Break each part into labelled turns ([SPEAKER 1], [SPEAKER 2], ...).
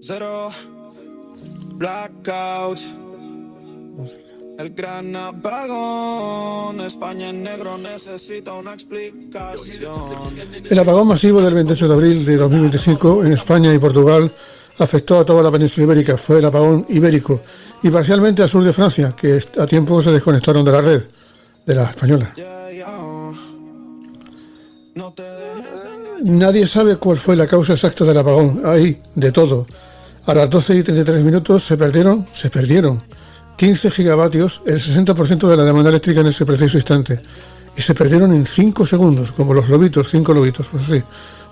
[SPEAKER 1] Zero, blackout, el gran apagón. España en negro necesita una explicación.
[SPEAKER 2] El apagón masivo del 28 de abril de 2025 en España y Portugal afectó a toda la península ibérica. Fue el apagón ibérico y parcialmente al sur de Francia, que a tiempo se desconectaron de la red, de la española. Nadie sabe cuál fue la causa exacta del apagón. Hay de todo. A las 12:33 se perdieron 15 gigavatios, el 60% de la demanda eléctrica en ese preciso instante. Y se perdieron en 5 segundos, como los lobitos, 5 lobitos, pues así.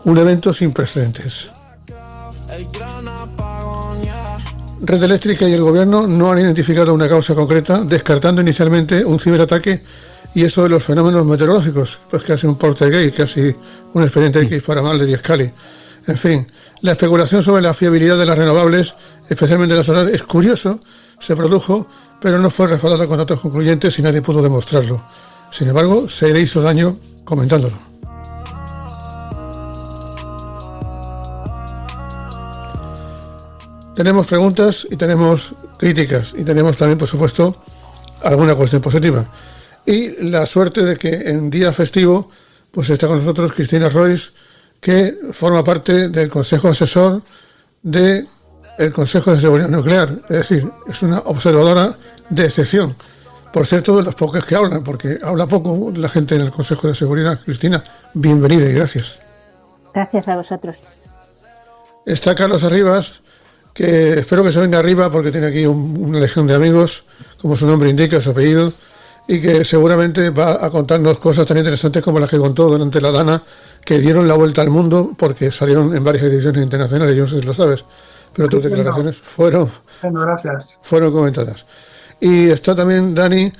[SPEAKER 2] Un evento sin precedentes. Red Eléctrica y el gobierno no han identificado una causa concreta, descartando inicialmente un ciberataque y eso de los fenómenos meteorológicos, pues casi un Portergate, casi un expediente X para Mulder y Scully. En fin, la especulación sobre la fiabilidad de las renovables, especialmente la solar, es curioso, se produjo, pero no fue respaldada con datos concluyentes y nadie pudo demostrarlo. Sin embargo, se le hizo daño comentándolo. Tenemos preguntas y tenemos críticas y tenemos también, por supuesto, alguna cuestión positiva. Y la suerte de que en día festivo pues está con nosotros Cristina Royce, que forma parte del Consejo Asesor del Consejo de Seguridad Nuclear. Es decir, es una observadora de excepción. Por cierto, de los pocos que hablan, porque habla poco la gente en el Consejo de Seguridad. Cristina, bienvenida y gracias.
[SPEAKER 3] Gracias a vosotros.
[SPEAKER 2] Está Carlos Arribas, que espero que se venga arriba porque tiene aquí una legión de amigos, como su nombre indica, su apellido, y que seguramente va a contarnos cosas tan interesantes como las que contó durante la Dana, que dieron la vuelta al mundo porque salieron en varias ediciones internacionales, yo no sé si lo sabes, pero tus declaraciones fueron comentadas. Y está también Dani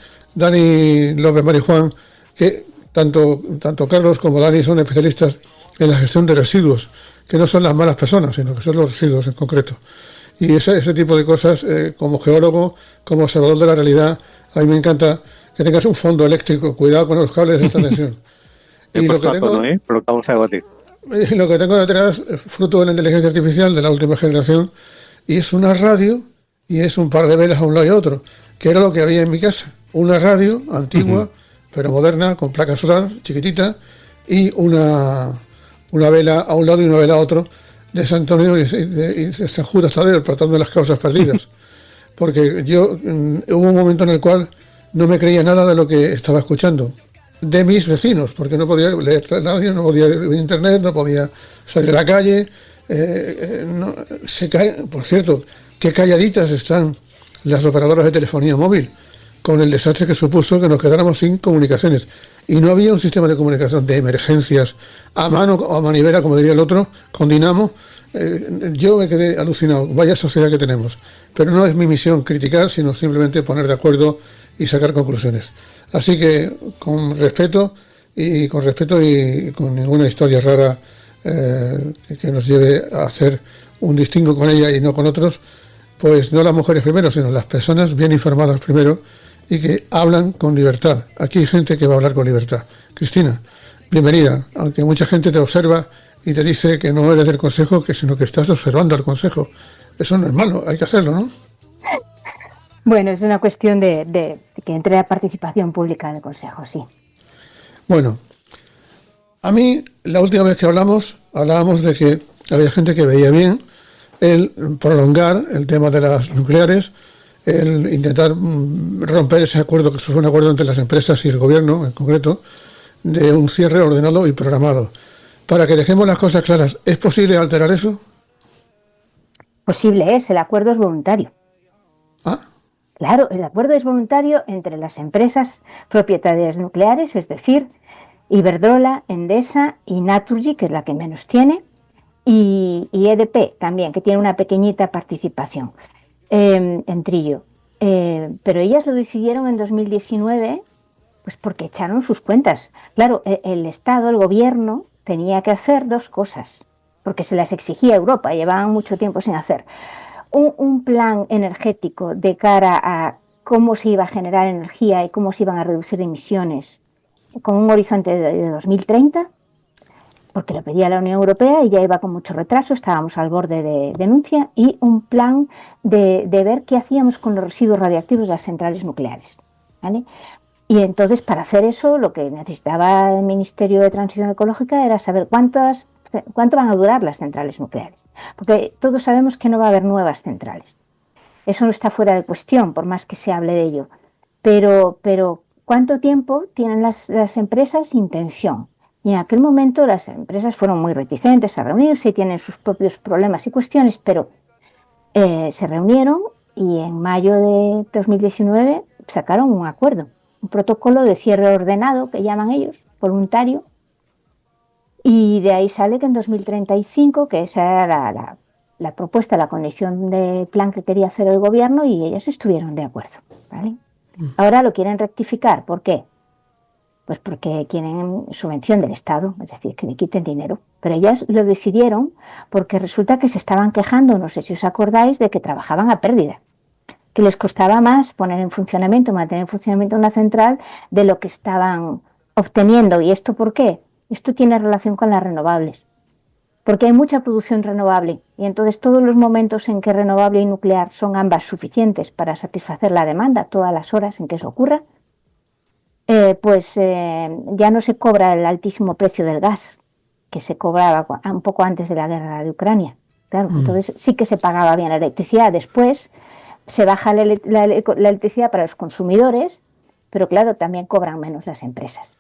[SPEAKER 2] López Marijuán, que tanto Carlos como Dani son especialistas en la gestión de residuos, que no son las malas personas, sino que son los residuos en concreto. Y ese tipo de cosas, como geólogo, como observador de la realidad, a mí me encanta que tengas un fondo eléctrico, cuidado con los cables de alta tensión. Y lo que tengo detrás es fruto de la inteligencia artificial de la última generación, y es una radio y es un par de velas a un lado y a otro, que era lo que había en mi casa. Una radio antigua, pero moderna, con placa solar, chiquitita, y una vela a un lado y una vela a otro, de San Antonio y de San Judas Tadeo, tratando de las causas perdidas. Porque hubo un momento en el cual no me creía nada de lo que estaba escuchando, de mis vecinos, porque no podía leer la radio, no podía ver internet, no podía salir a la calle. Por cierto, qué calladitas están las operadoras de telefonía móvil, con el desastre que supuso que nos quedáramos sin comunicaciones. Y no había un sistema de comunicación de emergencias a mano o a manivela, como diría el otro, con dinamo. Yo me quedé alucinado, vaya sociedad que tenemos. Pero no es mi misión criticar, sino simplemente poner de acuerdo y sacar conclusiones. Así que con respeto y con ninguna historia rara que nos lleve a hacer un distingo con ella y no con otros, pues no las mujeres primero, sino las personas bien informadas primero y que hablan con libertad. Aquí hay gente que va a hablar con libertad. Cristina, bienvenida, aunque mucha gente te observa y te dice que no eres del Consejo, sino que estás observando al Consejo. Eso no es malo, hay que hacerlo, ¿no?
[SPEAKER 3] Bueno, es una cuestión de que entre la participación pública en el Consejo, sí.
[SPEAKER 2] Bueno, a mí la última vez que hablábamos de que había gente que veía bien el prolongar el tema de las nucleares, el intentar romper ese acuerdo, que fue un acuerdo entre las empresas y el gobierno en concreto, de un cierre ordenado y programado. Para que dejemos las cosas claras, ¿es posible alterar eso?
[SPEAKER 3] Posible es, el acuerdo es voluntario.
[SPEAKER 2] ¿Ah?
[SPEAKER 3] Claro, el acuerdo es voluntario entre las empresas propietarias nucleares, es decir, Iberdrola, Endesa y Naturgy, que es la que menos tiene, y EDP también, que tiene una pequeñita participación en Trillo. Pero ellas lo decidieron en 2019, pues porque echaron sus cuentas. Claro, el Estado, el gobierno, tenía que hacer dos cosas, porque se las exigía Europa, llevaban mucho tiempo sin hacer. Un plan energético de cara a cómo se iba a generar energía y cómo se iban a reducir emisiones con un horizonte de 2030, porque lo pedía la Unión Europea y ya iba con mucho retraso, estábamos al borde de denuncia, y un plan de ver qué hacíamos con los residuos radiactivos de las centrales nucleares, ¿vale? Y entonces, para hacer eso, lo que necesitaba el Ministerio de Transición Ecológica era saber cuánto van a durar las centrales nucleares, porque todos sabemos que no va a haber nuevas centrales. Eso no está fuera de cuestión, por más que se hable de ello. Pero ¿cuánto tiempo tienen las empresas sin intención? Y en aquel momento las empresas fueron muy reticentes a reunirse y tienen sus propios problemas y cuestiones, pero se reunieron y en mayo de 2019 sacaron un acuerdo, un protocolo de cierre ordenado, que llaman ellos, voluntario, y de ahí sale que en 2035, que esa era la propuesta, la condición de plan que quería hacer el gobierno, y ellos estuvieron de acuerdo, ¿vale? Ahora lo quieren rectificar. ¿Por qué? Pues porque quieren subvención del Estado, es decir, que le quiten dinero. Pero ellas lo decidieron porque resulta que se estaban quejando, no sé si os acordáis, de que trabajaban a pérdida, que les costaba más mantener en funcionamiento una central de lo que estaban obteniendo. ¿Y esto por qué? Esto tiene relación con las renovables, porque hay mucha producción renovable y entonces todos los momentos en que renovable y nuclear son ambas suficientes para satisfacer la demanda, todas las horas en que eso ocurra, ya no se cobra el altísimo precio del gas que se cobraba un poco antes de la guerra de Ucrania. Claro, entonces sí que se pagaba bien la electricidad. Después se baja la electricidad para los consumidores, pero claro, también cobran menos las empresas.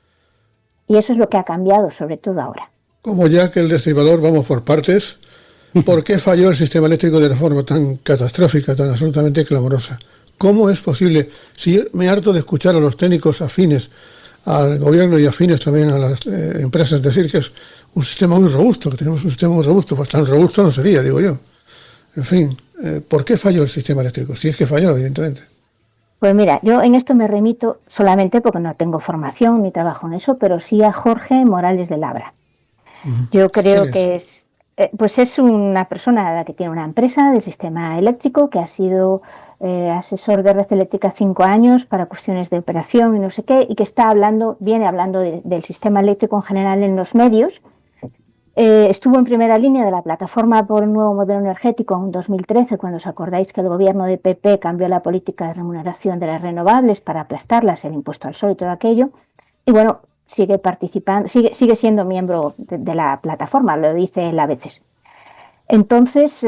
[SPEAKER 3] Y eso es lo que ha cambiado, sobre todo ahora.
[SPEAKER 2] Como ya que el destripador, vamos por partes, ¿por qué falló el sistema eléctrico de una forma tan catastrófica, tan absolutamente clamorosa? ¿Cómo es posible? Si yo me harto de escuchar a los técnicos afines al gobierno y afines también a las empresas decir que es un sistema muy robusto, que tenemos un sistema muy robusto, pues tan robusto no sería, digo yo. En fin, ¿por qué falló el sistema eléctrico? Si es que falló, evidentemente.
[SPEAKER 3] Pues mira, yo en esto me remito solamente porque no tengo formación ni trabajo en eso, pero sí a Jorge Morales de Labra. Yo creo que es una persona que tiene una empresa del sistema eléctrico, que ha sido asesor de Red Eléctrica 5 años para cuestiones de operación y no sé qué, y que viene hablando del sistema eléctrico en general en los medios. Estuvo en primera línea de la plataforma por un nuevo modelo energético en 2013, cuando os acordáis que el gobierno de PP cambió la política de remuneración de las renovables para aplastarlas, el impuesto al sol y todo aquello. Y bueno, sigue participando, sigue siendo miembro de la plataforma, lo dice él a veces. Entonces,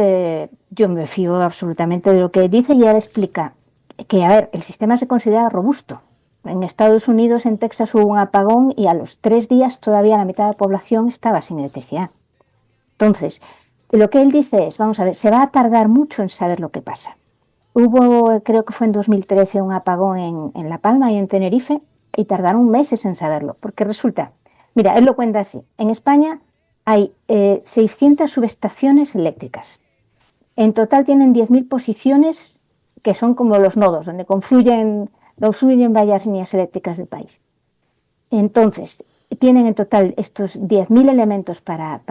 [SPEAKER 3] yo me fío absolutamente de lo que dice, y él explica que, a ver, el sistema se considera robusto. En Estados Unidos, en Texas, hubo un apagón y a los 3 días todavía la mitad de la población estaba sin electricidad. Entonces, lo que él dice es, vamos a ver, se va a tardar mucho en saber lo que pasa. Hubo, creo que fue en 2013, un apagón en La Palma y en Tenerife, y tardaron meses en saberlo, porque resulta, mira, él lo cuenta así: en España hay 600 subestaciones eléctricas. En total tienen 10.000 posiciones, que son como los nodos, donde confluyen varias líneas eléctricas del país. Entonces, tienen en total estos 10.000 elementos para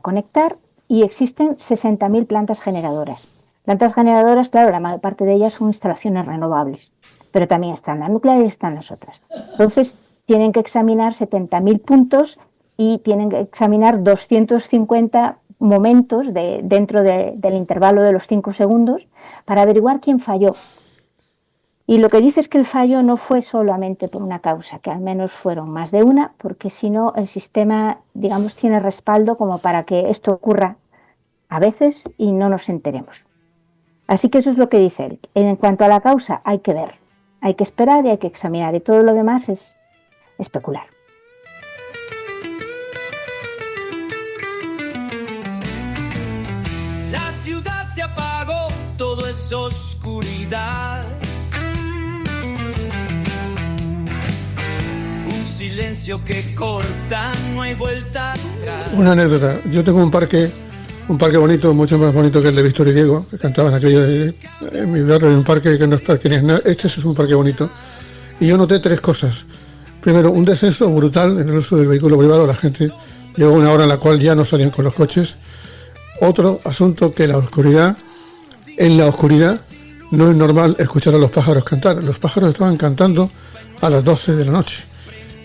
[SPEAKER 3] conectar, y existen 60.000 plantas generadoras. Plantas generadoras, claro, la mayor parte de ellas son instalaciones renovables, pero también están las nucleares y están las otras. Entonces, tienen que examinar 70.000 puntos y tienen que examinar 250 momentos dentro del intervalo de los 5 segundos para averiguar quién falló. Y lo que dice es que el fallo no fue solamente por una causa, que al menos fueron más de una, porque si no el sistema, digamos, tiene respaldo como para que esto ocurra a veces y no nos enteremos. Así que eso es lo que dice él. En cuanto a la causa, hay que ver, hay que esperar y hay que examinar, y todo lo demás es especular.
[SPEAKER 1] La ciudad se apagó, todo es oscuridad. Un silencio que corta, no hay vuelta atrás.
[SPEAKER 2] Una anécdota. Yo tengo un parque bonito, mucho más bonito que el de Víctor y Diego, que cantaban aquello en mi barrio, en un parque que no es parque ni es nada. Este es un parque bonito. Y yo noté 3 cosas. Primero, un descenso brutal en el uso del vehículo privado. La gente llegó a una hora en la cual ya no salían con los coches. Otro asunto, que en la oscuridad no es normal escuchar a los pájaros cantar. Los pájaros estaban cantando a las 12 de la noche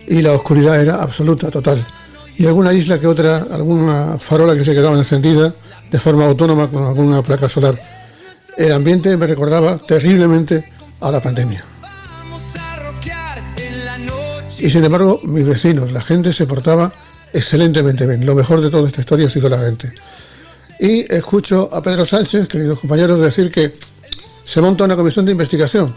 [SPEAKER 2] y la oscuridad era absoluta, total. y alguna isla que otra, alguna farola que se quedaba encendida de forma autónoma con alguna placa solar. El ambiente me recordaba terriblemente a la pandemia. Y sin embargo, mis vecinos, la gente se portaba excelentemente bien. Lo mejor de toda esta historia ha sido la gente. Y escucho a Pedro Sánchez, queridos compañeros, decir que se monta una comisión de investigación.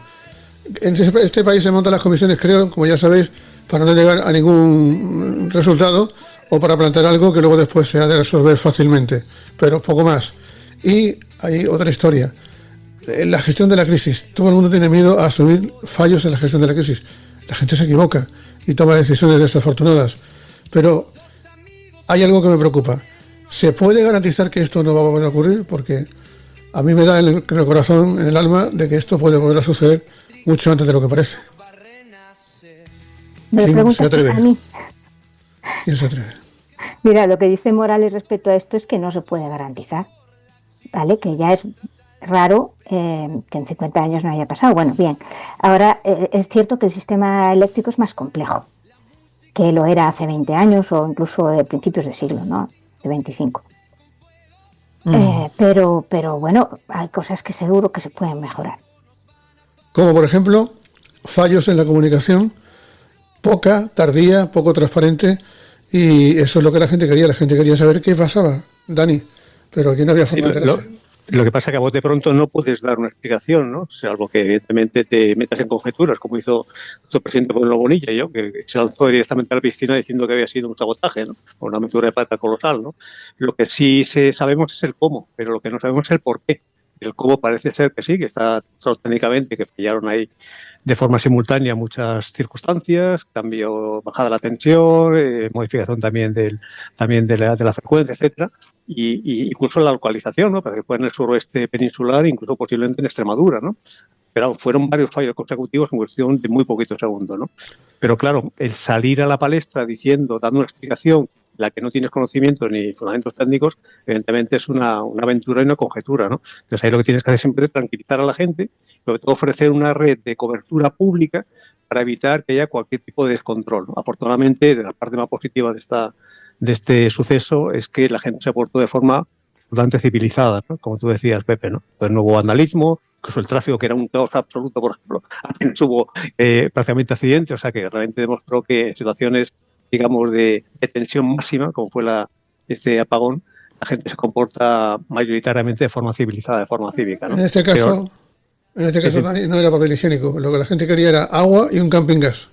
[SPEAKER 2] En este país se montan las comisiones, creo, como ya sabéis, para no llegar a ningún resultado o para plantear algo que luego después se ha de resolver fácilmente, pero poco más. Y hay otra historia. En la gestión de la crisis, todo el mundo tiene miedo a asumir fallos en la gestión de la crisis. La gente se equivoca y toma decisiones desafortunadas, pero hay algo que me preocupa. ¿Se puede garantizar que esto no va a volver a ocurrir? Porque a mí me da en el corazón, en el alma, de que esto puede volver a suceder mucho antes de lo que parece. ¿Quién se atreve?
[SPEAKER 3] A mí.
[SPEAKER 2] ¿Quién se atreve?
[SPEAKER 3] Mira, lo que dice Morales respecto a esto es que no se puede garantizar, ¿vale? Que ya es raro que en 50 años no haya pasado. Bueno, bien. Ahora, es cierto que el sistema eléctrico es más complejo que lo era hace 20 años o incluso de principios de siglo, ¿no? De 25. Pero bueno, hay cosas que seguro que se pueden mejorar.
[SPEAKER 2] Como por ejemplo, fallos en la comunicación, poca, tardía, poco transparente, y eso es lo que la gente quería. La gente quería saber qué pasaba, Dani, pero aquí no había forma de enterarse.
[SPEAKER 4] Lo que pasa es que a vos de pronto no puedes dar una explicación, ¿no? Salvo que evidentemente te metas en conjeturas, como hizo nuestro presidente Pablo Bonilla, que se lanzó directamente a la piscina diciendo que había sido un sabotaje, ¿no? O una metedura de pata colosal, ¿no? Lo que sí sabemos es el cómo, pero lo que no sabemos es el por qué. El cómo parece ser que sí, que está técnicamente, que fallaron ahí de forma simultánea muchas circunstancias, cambio, bajada de la tensión, modificación también de la frecuencia, etcétera, y incluso la localización, ¿no? Para que fue en el suroeste peninsular, incluso posiblemente en Extremadura, ¿no? Pero fueron varios fallos consecutivos en cuestión de muy poquitos segundos, ¿no? Pero claro, el salir a la palestra dando una explicación la que no tienes conocimiento ni fundamentos técnicos, evidentemente es una aventura y una conjetura, ¿no? Entonces ahí lo que tienes que hacer siempre es tranquilizar a la gente, sobre todo ofrecer una red de cobertura pública para evitar que haya cualquier tipo de descontrol, ¿no? Afortunadamente, de la parte más positiva de este suceso es que la gente se ha portado de forma bastante civilizada, ¿no? Como tú decías, Pepe, ¿no? Pues no hubo vandalismo, incluso el tráfico, que era un caos absoluto, por ejemplo, apenas hubo prácticamente accidentes, o sea que realmente demostró que en situaciones, digamos, de tensión máxima, como fue este apagón, la gente se comporta mayoritariamente de forma civilizada, de forma cívica, ¿no?
[SPEAKER 2] En este caso,
[SPEAKER 4] sí.
[SPEAKER 2] Dani, no era papel higiénico. Lo que la gente quería era agua y un camping gas.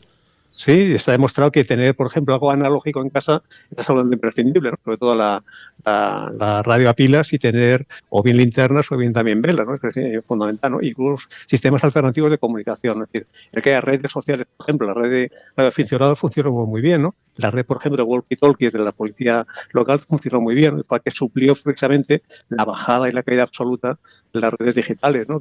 [SPEAKER 4] Sí, está demostrado que tener, por ejemplo, algo analógico en casa es absolutamente imprescindible, ¿no? Sobre todo la radio a pilas, y tener o bien linternas o bien también velas, ¿no? Es fundamental, ¿no? Y incluso sistemas alternativos de comunicación. Es decir, el que hay redes sociales, por ejemplo, la red de radioaficionados funcionó muy bien, ¿no? La red, por ejemplo, de walkie-talkies de la policía local funcionó muy bien, fue que suplió precisamente la bajada y la caída absoluta de las redes digitales, ¿no?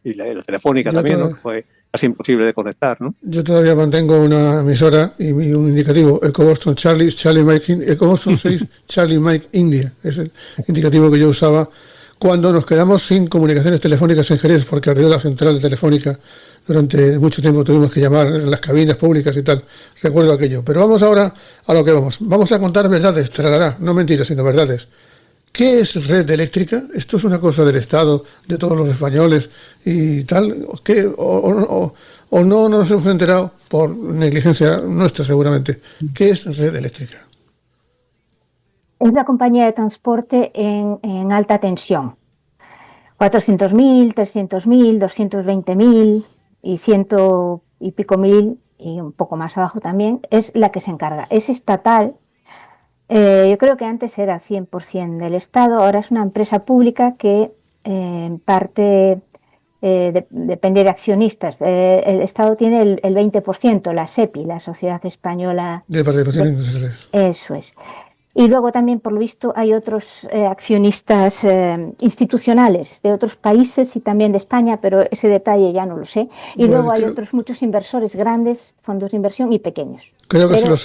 [SPEAKER 4] Y la telefónica también, ¿no? Que fue casi imposible de conectar, ¿no?
[SPEAKER 2] Yo todavía mantengo una emisora y un indicativo, Eco Boston Charlie Mike, Eco Boston 6 Charlie Mike India, es el indicativo que yo usaba cuando nos quedamos sin comunicaciones telefónicas en Jerez, porque ardió la central telefónica. Durante mucho tiempo tuvimos que llamar en las cabinas públicas y tal. Recuerdo aquello. Pero vamos ahora a lo que vamos. Vamos a contar verdades, tralará, no mentiras, sino verdades. ¿Qué es red eléctrica? ¿Esto es una cosa del Estado, de todos los españoles y tal? ¿O no nos hemos enterado por negligencia nuestra seguramente? ¿Qué es red eléctrica?
[SPEAKER 3] Es la compañía de transporte en alta tensión. 400.000, 300.000, 220.000 y 100 y pico mil, y un poco más abajo también, es la que se encarga. Es estatal. Yo creo que antes era 100% del Estado, ahora es una empresa pública que en parte depende de accionistas. El Estado tiene el 20%, la SEPI, la Sociedad Española
[SPEAKER 2] de Participación Industrial.
[SPEAKER 3] Eso es. Y luego también, por lo visto, hay otros accionistas institucionales de otros países y también de España, pero ese detalle ya no lo sé. Y
[SPEAKER 2] bueno,
[SPEAKER 3] luego hay otros muchos inversores grandes, fondos de inversión y pequeños.
[SPEAKER 2] Creo que se lo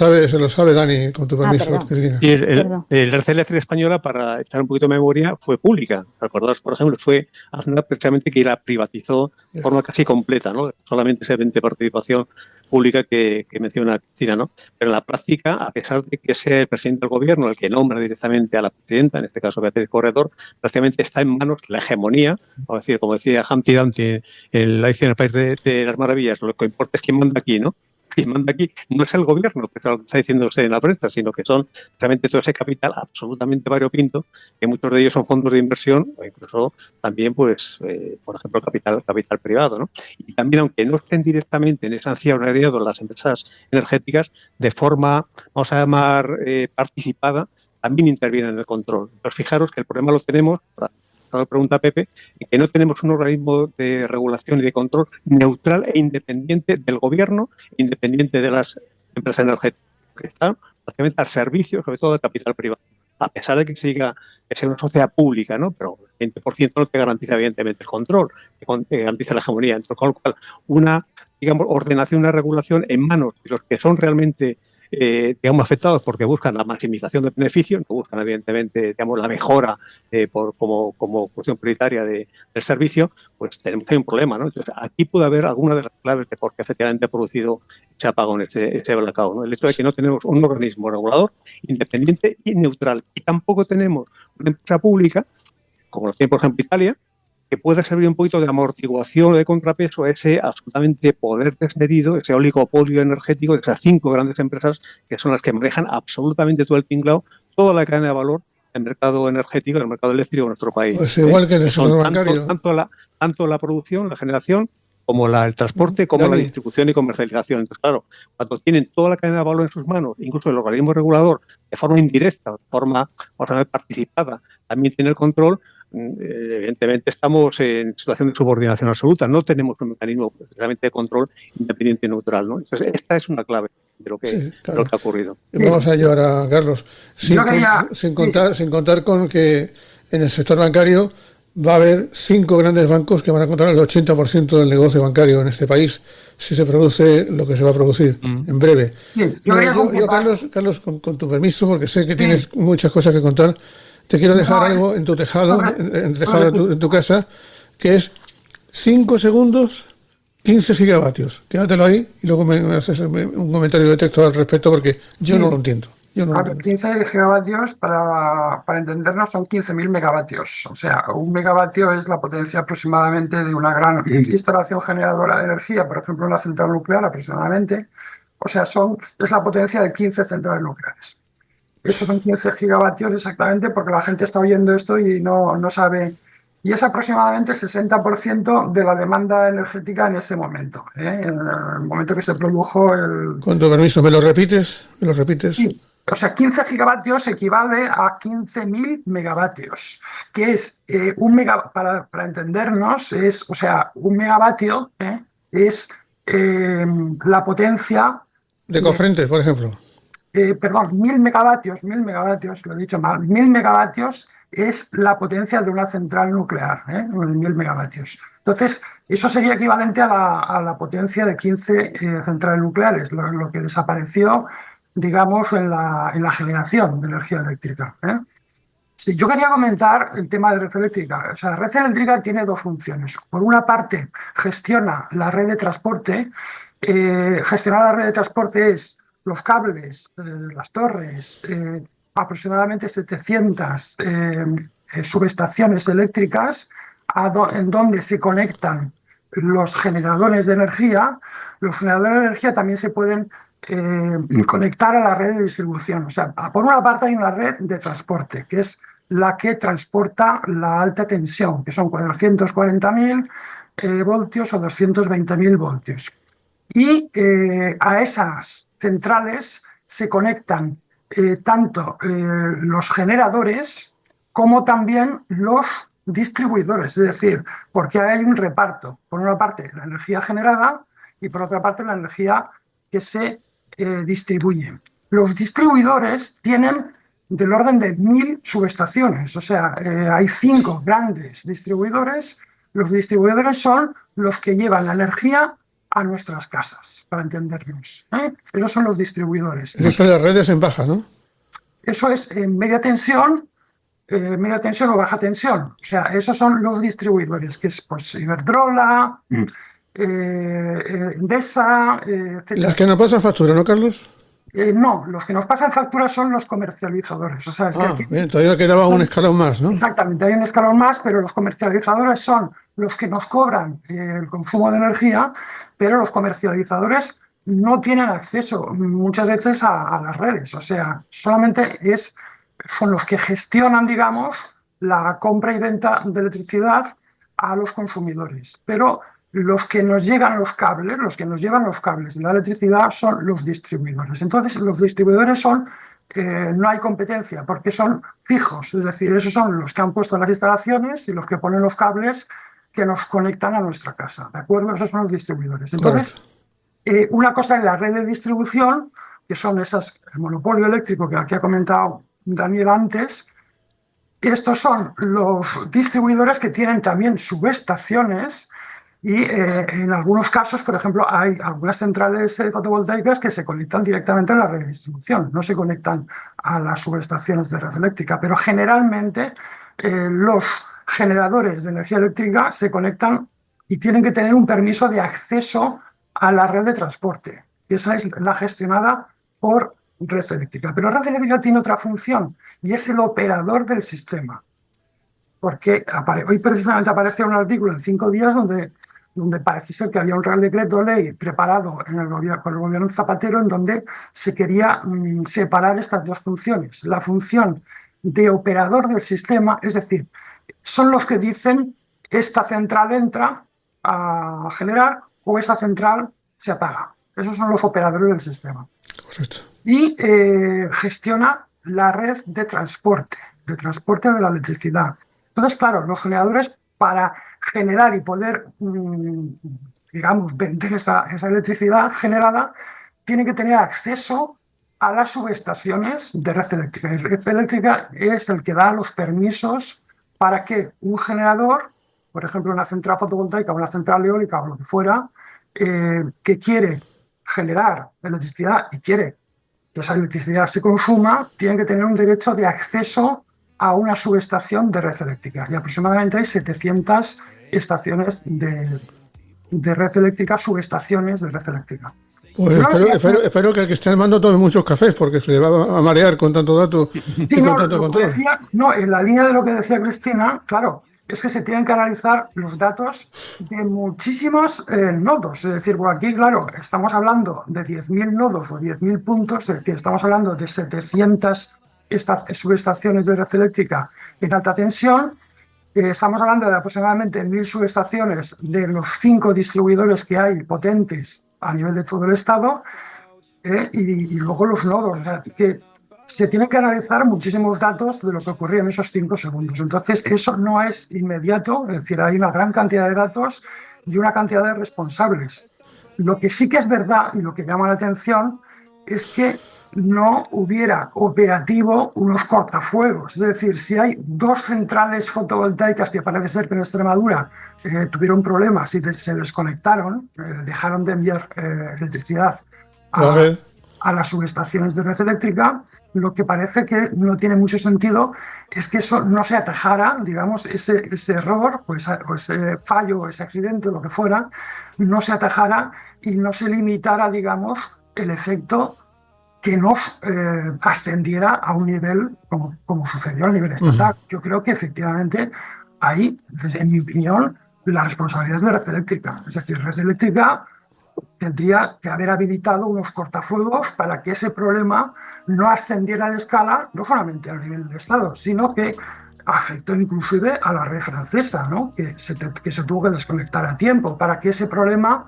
[SPEAKER 2] sabe Dani, con tu permiso, Cristina.
[SPEAKER 4] Y el Red Eléctrica Española, para echar un poquito de memoria, fue pública. Recordaos, por ejemplo, fue Aznar precisamente que la privatizó de forma casi completa, ¿no? Solamente ese 20% de participación pública que menciona Cristina, ¿no? Pero en la práctica, a pesar de que sea el presidente del gobierno el que nombra directamente a la presidenta, en este caso Beatriz Corredor, prácticamente está en manos la hegemonía, o decir, como decía Humpty Dumpty en la edición del País de las Maravillas, lo que importa es quién manda aquí, ¿no? Quien manda aquí no es el gobierno, que es lo que está diciéndose en la prensa, sino que son realmente todo ese capital absolutamente variopinto, que muchos de ellos son fondos de inversión o incluso también, pues, por ejemplo, capital privado, ¿no? Y también, aunque no estén directamente en ese accionariado las empresas energéticas, de forma, vamos a llamar, participada, también intervienen en el control. Entonces, fijaros que el problema lo tenemos, lo pregunta Pepe, que no tenemos un organismo de regulación y de control neutral e independiente del gobierno, independiente de las empresas energéticas, que están prácticamente al servicio, sobre todo del capital privado. A pesar de que siga que sea una sociedad pública, ¿no? Pero el 20% no te garantiza, evidentemente, el control, te garantiza la hegemonía. Entonces, con lo cual, una, digamos, ordenación, una regulación en manos de los que son realmente digamos, afectados porque buscan la maximización del beneficio, no buscan, evidentemente, digamos, la mejora como cuestión prioritaria del servicio, pues tenemos que hay un problema, ¿no? Entonces, aquí puede haber alguna de las claves de por qué efectivamente ha producido ese apagón, ese blackout, ¿no? El hecho de que no tenemos un organismo regulador independiente y neutral, y tampoco tenemos una empresa pública, como lo tiene, por ejemplo, Italia, que pueda servir un poquito de amortiguación o de contrapeso a ese absolutamente poder desmedido, ese oligopolio energético de esas 5 grandes empresas que son las que manejan absolutamente todo el tinglado, toda la cadena de valor del mercado energético, del mercado eléctrico de nuestro país.
[SPEAKER 2] Pues igual que en el sector bancario.
[SPEAKER 4] Tanto la producción, la generación, como el transporte, como la distribución y comercialización. Entonces, claro, cuando tienen toda la cadena de valor en sus manos, incluso el organismo regulador, de forma indirecta, de forma participada, también tiene el control. Evidentemente estamos en situación de subordinación absoluta, no tenemos un mecanismo precisamente de control independiente y neutral, ¿no? Entonces, esta es una clave de lo que, de lo que ha ocurrido.
[SPEAKER 2] Vamos a llevar a Carlos, sin contar con que en el sector bancario va a haber 5 grandes bancos que van a controlar el 80% del negocio bancario en este país, si se produce lo que se va a producir en breve. Yo Carlos, con tu permiso, porque sé que tienes muchas cosas que contar, te quiero dejar algo en tu tejado, en tu casa, que es 5 segundos, 15 gigavatios. Quédatelo ahí y luego me haces un comentario de texto al respecto, porque yo no lo entiendo.
[SPEAKER 5] 15 gigavatios, para entendernos, son 15.000 megavatios. O sea, un megavatio es la potencia aproximadamente de una gran instalación generadora de energía, por ejemplo, una central nuclear aproximadamente. O sea, es la potencia de 15 centrales nucleares. Estos son 15 gigavatios exactamente, porque la gente está oyendo esto y no sabe. Y es aproximadamente el 60% de la demanda energética en ese momento, en el momento que se produjo el...
[SPEAKER 2] Con tu permiso, ¿me lo repites?
[SPEAKER 5] Sí. O sea, 15 gigavatios equivale a 15.000 megavatios, que es para entendernos, un megavatio es la potencia...
[SPEAKER 2] De Cofrentes, por ejemplo.
[SPEAKER 5] 1.000 megavatios, lo he dicho mal, 1.000 megavatios es la potencia de una central nuclear, 1.000 megavatios. Entonces, eso sería equivalente a la potencia de 15 centrales nucleares, lo que desapareció, digamos, en la generación de energía eléctrica. Sí, yo quería comentar el tema de red eléctrica. O sea, la red eléctrica tiene 2 funciones. Por una parte, gestiona la red de transporte. Gestionar la red de transporte es los cables, las torres, aproximadamente 700 subestaciones eléctricas en donde se conectan los generadores de energía. Los generadores de energía también se pueden conectar a la red de distribución. O sea, por una parte hay una red de transporte, que es la que transporta la alta tensión, que son 440.000 voltios o 220.000 voltios. Y a esas centrales se conectan tanto los generadores como también los distribuidores, es decir, porque hay un reparto. Por una parte, la energía generada y por otra parte, la energía que se distribuye. Los distribuidores tienen del orden de 1.000 subestaciones, o sea, hay 5 grandes distribuidores. Los distribuidores son los que llevan la energía a nuestras casas, para entendernos. Esos son los distribuidores.
[SPEAKER 2] Eso son las redes en baja, ¿no?
[SPEAKER 5] Eso es en media tensión o baja tensión. O sea, esos son los distribuidores, que es pues Iberdrola, Endesa, etcétera.
[SPEAKER 2] Las que no pasan factura, ¿no, Carlos?
[SPEAKER 5] No, los que nos pasan facturas son los comercializadores. O sea, es que aquí,
[SPEAKER 2] Bien, todavía quedaba un escalón más, ¿no?
[SPEAKER 5] exactamente, hay un escalón más, pero los comercializadores son los que nos cobran el consumo de energía, pero los comercializadores no tienen acceso muchas veces a las redes. O sea, solamente son los que gestionan, digamos, la compra y venta de electricidad a los consumidores. Pero los que nos llegan los cables, los que nos llevan los cables de la electricidad son los distribuidores. Entonces, los distribuidores no hay competencia porque son fijos, es decir, esos son los que han puesto las instalaciones y los que ponen los cables que nos conectan a nuestra casa, ¿de acuerdo? Esos son los distribuidores. Entonces, una cosa es la red de distribución, que son el monopolio eléctrico que aquí ha comentado Daniel antes. Estos son los distribuidores que tienen también subestaciones y en algunos casos, por ejemplo, hay algunas centrales fotovoltaicas que se conectan directamente a la red de distribución, no se conectan a las subestaciones de red eléctrica, pero generalmente los generadores de energía eléctrica se conectan y tienen que tener un permiso de acceso a la red de transporte, y esa es la gestionada por red eléctrica. Pero red eléctrica tiene otra función y es el operador del sistema. Porque hoy precisamente aparece un artículo en 5 días donde parece ser que había un Real Decreto Ley preparado por el gobierno Zapatero en donde se quería separar estas dos funciones. La función de operador del sistema, es decir, son los que dicen esta central entra a generar o esa central se apaga. Esos son los operadores del sistema.
[SPEAKER 2] Correcto.
[SPEAKER 5] Y gestiona la red de transporte de la electricidad. Entonces, claro, los generadores para generar y poder, digamos, vender esa electricidad generada, tienen que tener acceso a las subestaciones de red eléctrica. Y red eléctrica es el que da los permisos para que un generador, por ejemplo, una central fotovoltaica o una central eólica o lo que fuera, que quiere generar electricidad y quiere que esa electricidad se consuma, tiene que tener un derecho de acceso a una subestación de red eléctrica. Y aproximadamente hay 700 estaciones de red eléctrica, subestaciones de red eléctrica.
[SPEAKER 2] Pues espero que el que esté al mando tome muchos cafés, porque se le va a marear con tanto dato y con tanto control.
[SPEAKER 5] En la línea de lo que decía Cristina, claro, es que se tienen que analizar los datos de muchísimos nodos. Es decir, por aquí, claro, estamos hablando de 10.000 nodos o 10.000 puntos, es decir, estamos hablando de 700 subestaciones de red eléctrica en alta tensión. Estamos hablando de aproximadamente 1.000 subestaciones de los 5 distribuidores que hay potentes a nivel de todo el Estado, y luego los nodos. O sea, que se tienen que analizar muchísimos datos de lo que ocurría en esos 5 segundos. Entonces, eso no es inmediato, es decir, hay una gran cantidad de datos y una cantidad de responsables. Lo que sí que es verdad y lo que llama la atención es que no hubiera operativo unos cortafuegos. Es decir, si hay 2 centrales fotovoltaicas que parece ser que en Extremadura tuvieron problemas y se desconectaron, dejaron de enviar electricidad a las subestaciones de red eléctrica, lo que parece que no tiene mucho sentido es que eso no se atajara, digamos, ese error o ese fallo o ese accidente, lo que fuera, no se atajara y no se limitara, digamos, el efecto que nos ascendiera a un nivel como sucedió a nivel estatal. Yo creo que efectivamente ahí, en mi opinión, la responsabilidad es de red eléctrica. Es decir, red eléctrica tendría que haber habilitado unos cortafuegos para que ese problema no ascendiera de escala, no solamente al nivel del Estado, sino que afectó inclusive a la red francesa, ¿no? que se tuvo que desconectar a tiempo, para que ese problema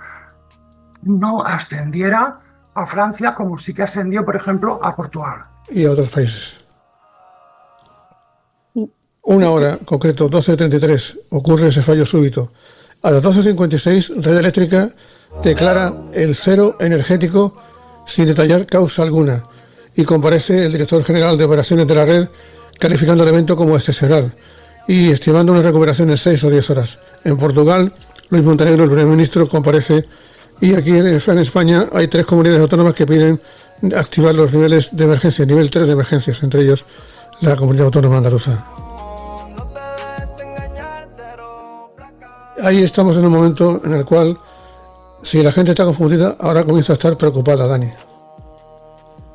[SPEAKER 5] no ascendiera a Francia como sí que ascendió, por ejemplo, a Portugal.
[SPEAKER 2] Y a otros países. Una hora, concreto, 12:33, ocurre ese fallo súbito. A las 12:56, Red Eléctrica declara el cero energético sin detallar causa alguna y comparece el director general de operaciones de la red calificando el evento como excepcional y estimando una recuperación en 6 o 10 horas. En Portugal, Luis Montenegro, el primer ministro, comparece, y aquí en España hay 3 comunidades autónomas que piden activar los niveles de emergencia, nivel 3 de emergencias, entre ellos la comunidad autónoma andaluza. Ahí estamos en un momento en el cual Si la gente está confundida, ahora comienza a estar preocupada, Dani.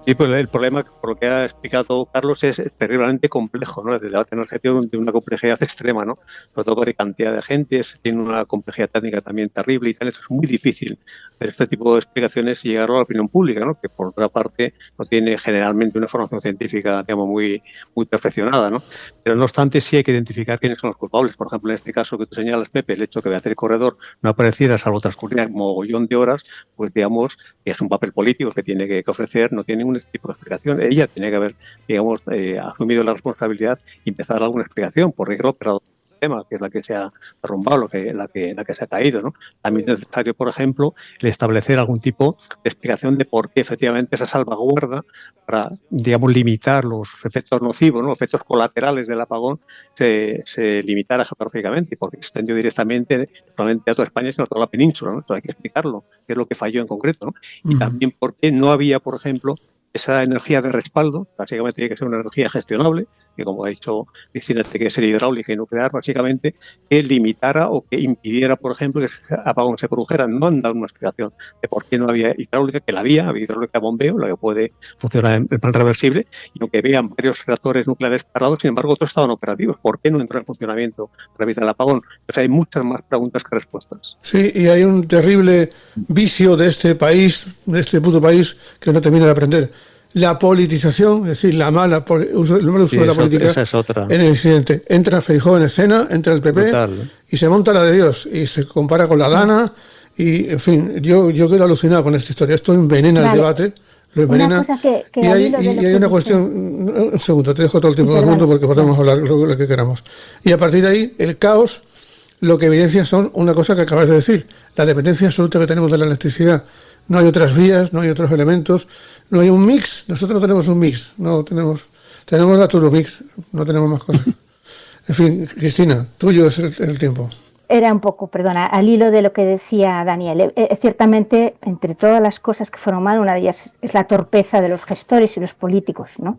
[SPEAKER 4] Sí, pues el problema, por lo que ha explicado Carlos, es terriblemente complejo, ¿no? El debate energético de una complejidad extrema, ¿no? Sobre todo por la cantidad de agentes, tiene una complejidad técnica también terrible y tal. Es muy difícil hacer este tipo de explicaciones y llegarlo a la opinión pública, ¿no? Que por otra parte no tiene generalmente una formación científica, digamos, muy perfeccionada, ¿no? Pero no obstante sí hay que identificar quiénes son los culpables. Por ejemplo, en este caso que tú señalas, Pepe, el hecho de que Beatriz Corredor no apareciera salvo transcurrir un mogollón de horas, pues digamos que es un papel político que tiene que ofrecer, no tiene ningún tipo de explicación. Ella tenía que haber, digamos, asumido la responsabilidad y empezar a dar alguna explicación, porque el operador tema, que es la que se ha derrumbado, la que se ha caído, ¿no? También es necesario, por ejemplo, el establecer algún tipo de explicación de por qué efectivamente esa salvaguarda para, digamos, limitar los efectos nocivos, ¿no? Efectos colaterales del apagón se limitara geográficamente y porque se extendió directamente no solamente a toda España, sino a toda la península, ¿no? Entonces hay que explicarlo, qué es lo que falló en concreto, ¿no? Y también por qué no había, por ejemplo, esa energía de respaldo, básicamente tiene que ser una energía gestionable, que como ha dicho Cristina, tiene que ser hidráulica y nuclear, básicamente, que limitara o que impidiera, por ejemplo, que ese apagón se produjera. No han dado una explicación de por qué no había hidráulica, que la había hidráulica de bombeo, la que puede funcionar en plan reversible, y aunque vean varios reactores nucleares parados, sin embargo, otros estaban operativos. ¿Por qué no entró en funcionamiento para evitar el apagón? O sea, hay muchas más preguntas que respuestas.
[SPEAKER 2] Sí, y hay un terrible vicio de este país, de este puto país, que no termina de aprender. La politización, es decir, el mal uso de la política
[SPEAKER 4] esa es otra.
[SPEAKER 2] en el incidente. Entra Feijóo en escena, entra el PP
[SPEAKER 4] Brutal.
[SPEAKER 2] Y se monta la de Dios y se compara con la Dana y, en fin, yo quedo alucinado con esta historia. Esto envenena el debate, lo envenena.
[SPEAKER 3] Una cosa que
[SPEAKER 2] y hay una cuestión, un segundo, te dejo todo el tiempo del mundo porque podemos hablar lo que queramos. Y a partir de ahí, el caos, lo que evidencia son una cosa que acabas de decir, la dependencia absoluta que tenemos de la electricidad. No hay otras vías, no hay otros elementos, no hay un mix. Nosotros no tenemos un mix, no tenemos la Turumix, no tenemos más cosas. En fin, Cristina, tuyo es el tiempo.
[SPEAKER 3] Era un poco, perdona, al hilo de lo que decía Daniel. Ciertamente, entre todas las cosas que fueron mal, una de ellas es la torpeza de los gestores y los políticos, ¿no?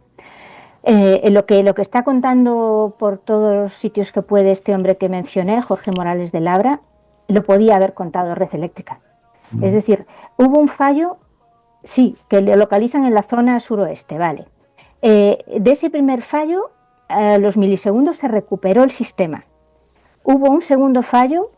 [SPEAKER 3] Lo que está contando por todos los sitios que puede este hombre que mencioné, Jorge Morales de Labra, lo podía haber contado Red Eléctrica. Es decir, hubo un fallo, sí, que lo localizan en la zona suroeste, vale. De ese primer fallo, a los milisegundos se recuperó el sistema. Hubo un segundo fallo,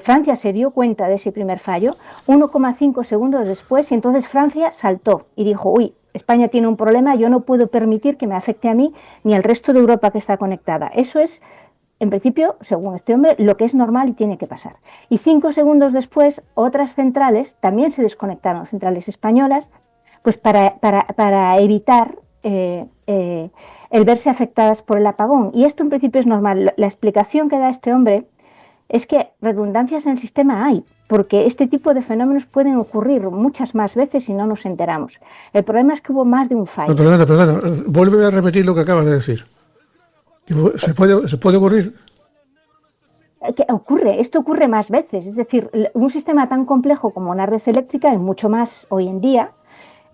[SPEAKER 3] Francia se dio cuenta de ese primer fallo, 1,5 segundos después, y entonces Francia saltó y dijo, uy, España tiene un problema, yo no puedo permitir que me afecte a mí ni al resto de Europa que está conectada. Eso es, en principio, según este hombre, lo que es normal y tiene que pasar. Y 5 segundos después, otras centrales también se desconectaron, centrales españolas, pues para evitar el verse afectadas por el apagón. Y esto en principio es normal. La explicación que da este hombre es que redundancias en el sistema hay, porque este tipo de fenómenos pueden ocurrir muchas más veces y no nos enteramos. El problema es que hubo más de un fallo.
[SPEAKER 2] Perdona, vuelve a repetir lo que acabas de decir. ¿Se puede ocurrir?
[SPEAKER 3] Esto ocurre más veces, es decir, un sistema tan complejo como una red eléctrica, y mucho más hoy en día,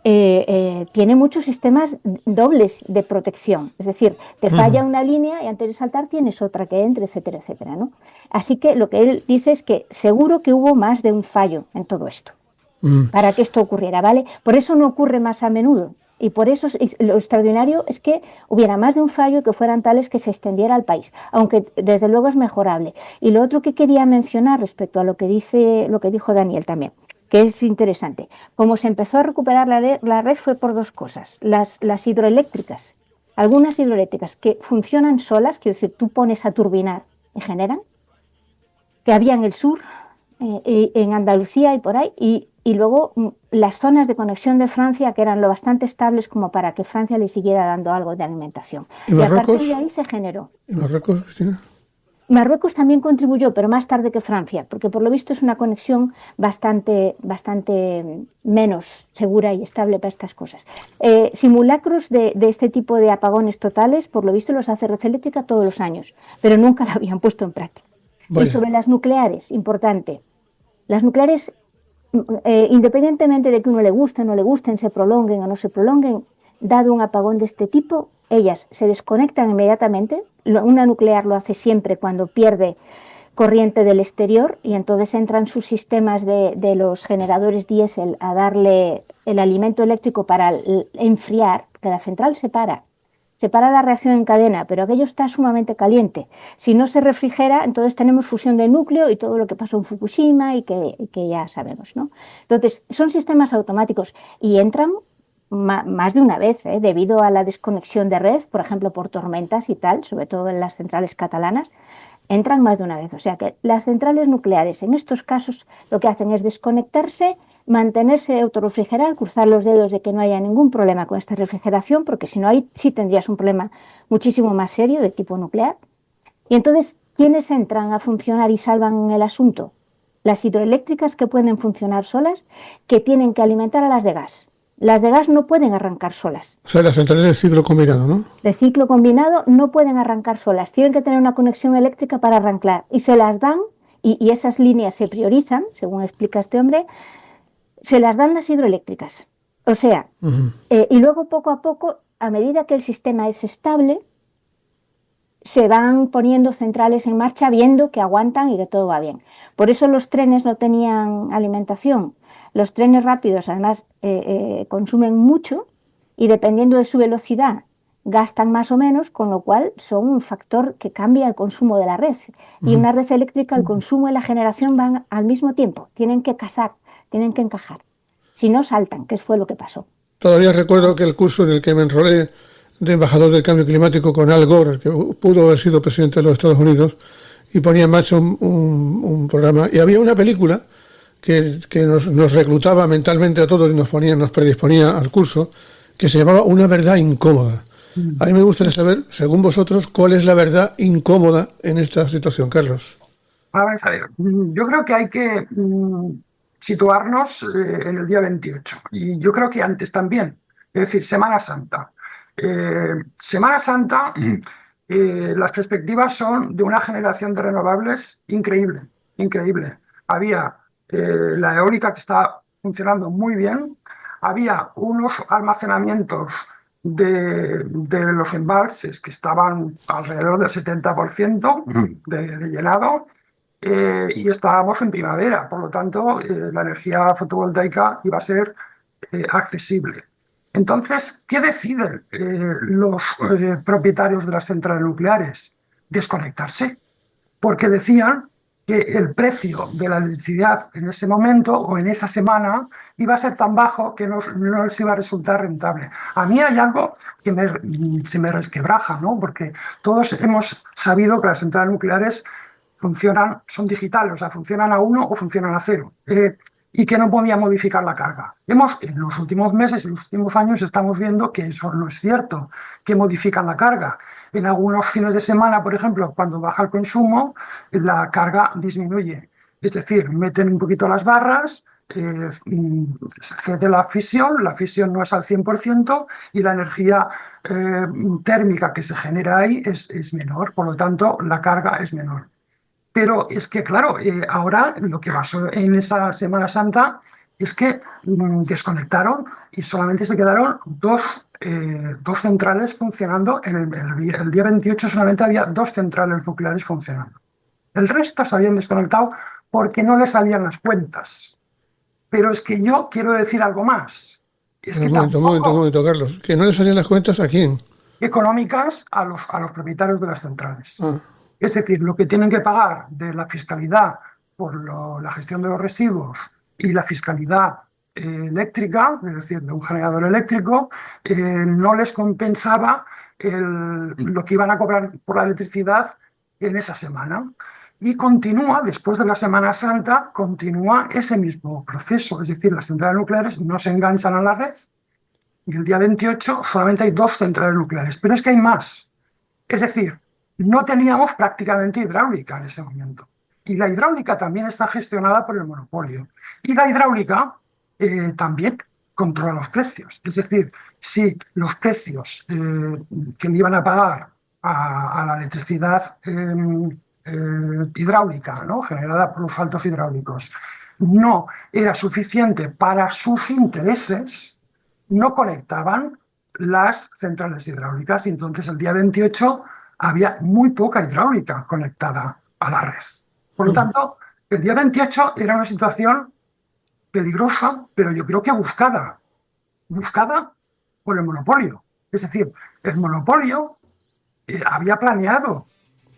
[SPEAKER 3] tiene muchos sistemas dobles de protección, es decir, te falla una línea y antes de saltar tienes otra que entre, etcétera, etcétera, ¿no? Así que lo que él dice es que seguro que hubo más de un fallo en todo esto para que esto ocurriera, ¿vale? Por eso no ocurre más a menudo. Y por eso lo extraordinario es que hubiera más de un fallo y que fueran tales que se extendiera al país, aunque desde luego es mejorable. Y lo otro que quería mencionar respecto a lo que dijo Daniel también, que es interesante. Como se empezó a recuperar la red fue por dos cosas. Las hidroeléctricas, algunas hidroeléctricas que funcionan solas, quiero decir, tú pones a turbinar y generan, que había en el sur, en Andalucía y por ahí, y luego las zonas de conexión de Francia, que eran lo bastante estables como para que Francia le siguiera dando algo de alimentación.
[SPEAKER 2] ¿Y
[SPEAKER 3] a partir de ahí se generó.
[SPEAKER 2] ¿Y Marruecos, Cristina?
[SPEAKER 3] Marruecos también contribuyó, pero más tarde que Francia, porque por lo visto es una conexión bastante menos segura y estable para estas cosas. Simulacros de este tipo de apagones totales, por lo visto los hace Red Eléctrica todos los años, pero nunca lo habían puesto en práctica. Vaya. Y sobre las nucleares, importante. Las nucleares, independientemente de que uno le guste o no le gusten, se prolonguen o no se prolonguen, dado un apagón de este tipo, ellas se desconectan inmediatamente. Una nuclear lo hace siempre cuando pierde corriente del exterior y entonces entran sus sistemas de los generadores diésel a darle el alimento eléctrico para enfriar, que la central se para la reacción en cadena, pero aquello está sumamente caliente. Si no se refrigera, entonces tenemos fusión de núcleo y todo lo que pasó en Fukushima y que ya sabemos, ¿no? Entonces, son sistemas automáticos y entran más de una vez, debido a la desconexión de red, por ejemplo, por tormentas y tal, sobre todo en las centrales catalanas, entran más de una vez. O sea que las centrales nucleares en estos casos lo que hacen es desconectarse, mantenerse autorrefrigerar, cruzar los dedos de que no haya ningún problema con esta refrigeración, porque si no, ahí sí tendrías un problema muchísimo más serio de tipo nuclear. Y entonces, ¿quiénes entran a funcionar y salvan el asunto? Las hidroeléctricas, que pueden funcionar solas, que tienen que alimentar a las de gas. Las de gas no pueden arrancar solas.
[SPEAKER 2] O sea, las centrales de ciclo combinado, ¿no?
[SPEAKER 3] De ciclo combinado no pueden arrancar solas. Tienen que tener una conexión eléctrica para arrancar. Y se las dan, y esas líneas se priorizan, según explica este hombre, se las dan las hidroeléctricas. O sea, y luego poco a poco, a medida que el sistema es estable, se van poniendo centrales en marcha viendo que aguantan y que todo va bien. Por eso los trenes no tenían alimentación. Los trenes rápidos, además, consumen mucho y dependiendo de su velocidad gastan más o menos, con lo cual son un factor que cambia el consumo de la red. Y una red eléctrica, el consumo y la generación van al mismo tiempo. Tienen que casar, tienen que encajar. Si no, saltan, que fue lo que pasó.
[SPEAKER 2] Todavía recuerdo que el curso en el que me enrolé de embajador del cambio climático con Al Gore, que pudo haber sido presidente de los Estados Unidos, y ponía en marcha un programa. Y había una película que nos reclutaba mentalmente a todos y nos predisponía al curso, que se llamaba Una verdad incómoda. A mí me gustaría saber, según vosotros, cuál es la verdad incómoda en esta situación, Carlos.
[SPEAKER 5] Vamos a ver, yo creo que hay que situarnos en el día 28 y yo creo que antes también, es decir, Semana Santa. Semana Santa, las perspectivas son de una generación de renovables increíble, increíble. Había la eólica que está funcionando muy bien, había unos almacenamientos de los embalses que estaban alrededor del 70% de llenado, y estábamos en primavera, por lo tanto la energía fotovoltaica iba a ser accesible. Entonces, ¿qué deciden los propietarios de las centrales nucleares? Desconectarse, porque decían que el precio de la electricidad en ese momento o en esa semana iba a ser tan bajo que no les iba a resultar rentable. A mí hay algo que se me resquebraja, ¿no? Porque todos hemos sabido que las centrales nucleares son digitales, o sea, funcionan a 1 o funcionan a 0. Y que no podía modificar la carga. En los últimos meses, en los últimos años, estamos viendo que eso no es cierto, que modifican la carga. En algunos fines de semana, por ejemplo, cuando baja el consumo, la carga disminuye. Es decir, meten un poquito las barras, cede la fisión no es al 100% y la energía térmica que se genera ahí es menor, por lo tanto, la carga es menor. Pero es que, claro, ahora lo que pasó en esa Semana Santa es que desconectaron y solamente se quedaron dos centrales funcionando. El día 28 solamente había 2 centrales nucleares funcionando. El resto se habían desconectado porque no les salían las cuentas. Pero es que yo quiero decir algo más.
[SPEAKER 2] Un momento, Carlos. ¿Que no les salían las cuentas a quién?
[SPEAKER 5] Económicas a los propietarios de las centrales. Es decir, lo que tienen que pagar de la fiscalidad por la gestión de los residuos y la fiscalidad eléctrica, es decir, de un generador eléctrico, no les compensaba lo que iban a cobrar por la electricidad en esa semana. Y continúa, después de la Semana Santa, continúa ese mismo proceso. Es decir, las centrales nucleares no se enganchan a la red y el día 28 solamente hay 2 centrales nucleares. Pero es que hay más. Es decir, no teníamos prácticamente hidráulica en ese momento. Y la hidráulica también está gestionada por el monopolio. Y la hidráulica también controla los precios. Es decir, si los precios que le iban a pagar a la electricidad hidráulica, ¿no?, generada por los saltos hidráulicos, no era suficiente para sus intereses, no conectaban las centrales hidráulicas. Y entonces el día 28 había muy poca hidráulica conectada a la red. Por lo tanto, el día 28 era una situación peligrosa, pero yo creo que buscada por el monopolio. Es decir, el monopolio había planeado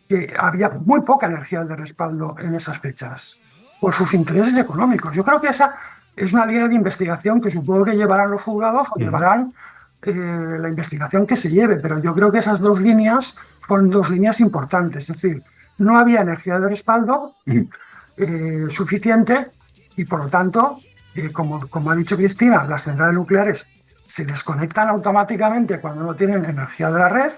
[SPEAKER 5] que había muy poca energía de respaldo en esas fechas, por sus intereses económicos. Yo creo que esa es una línea de investigación que supongo que llevarán los juzgados o llevarán la investigación que se lleve, pero yo creo que esas dos líneas son dos líneas importantes. Es decir, no había energía de respaldo suficiente y, por lo tanto, como ha dicho Cristina, las centrales nucleares se desconectan automáticamente cuando no tienen energía de la red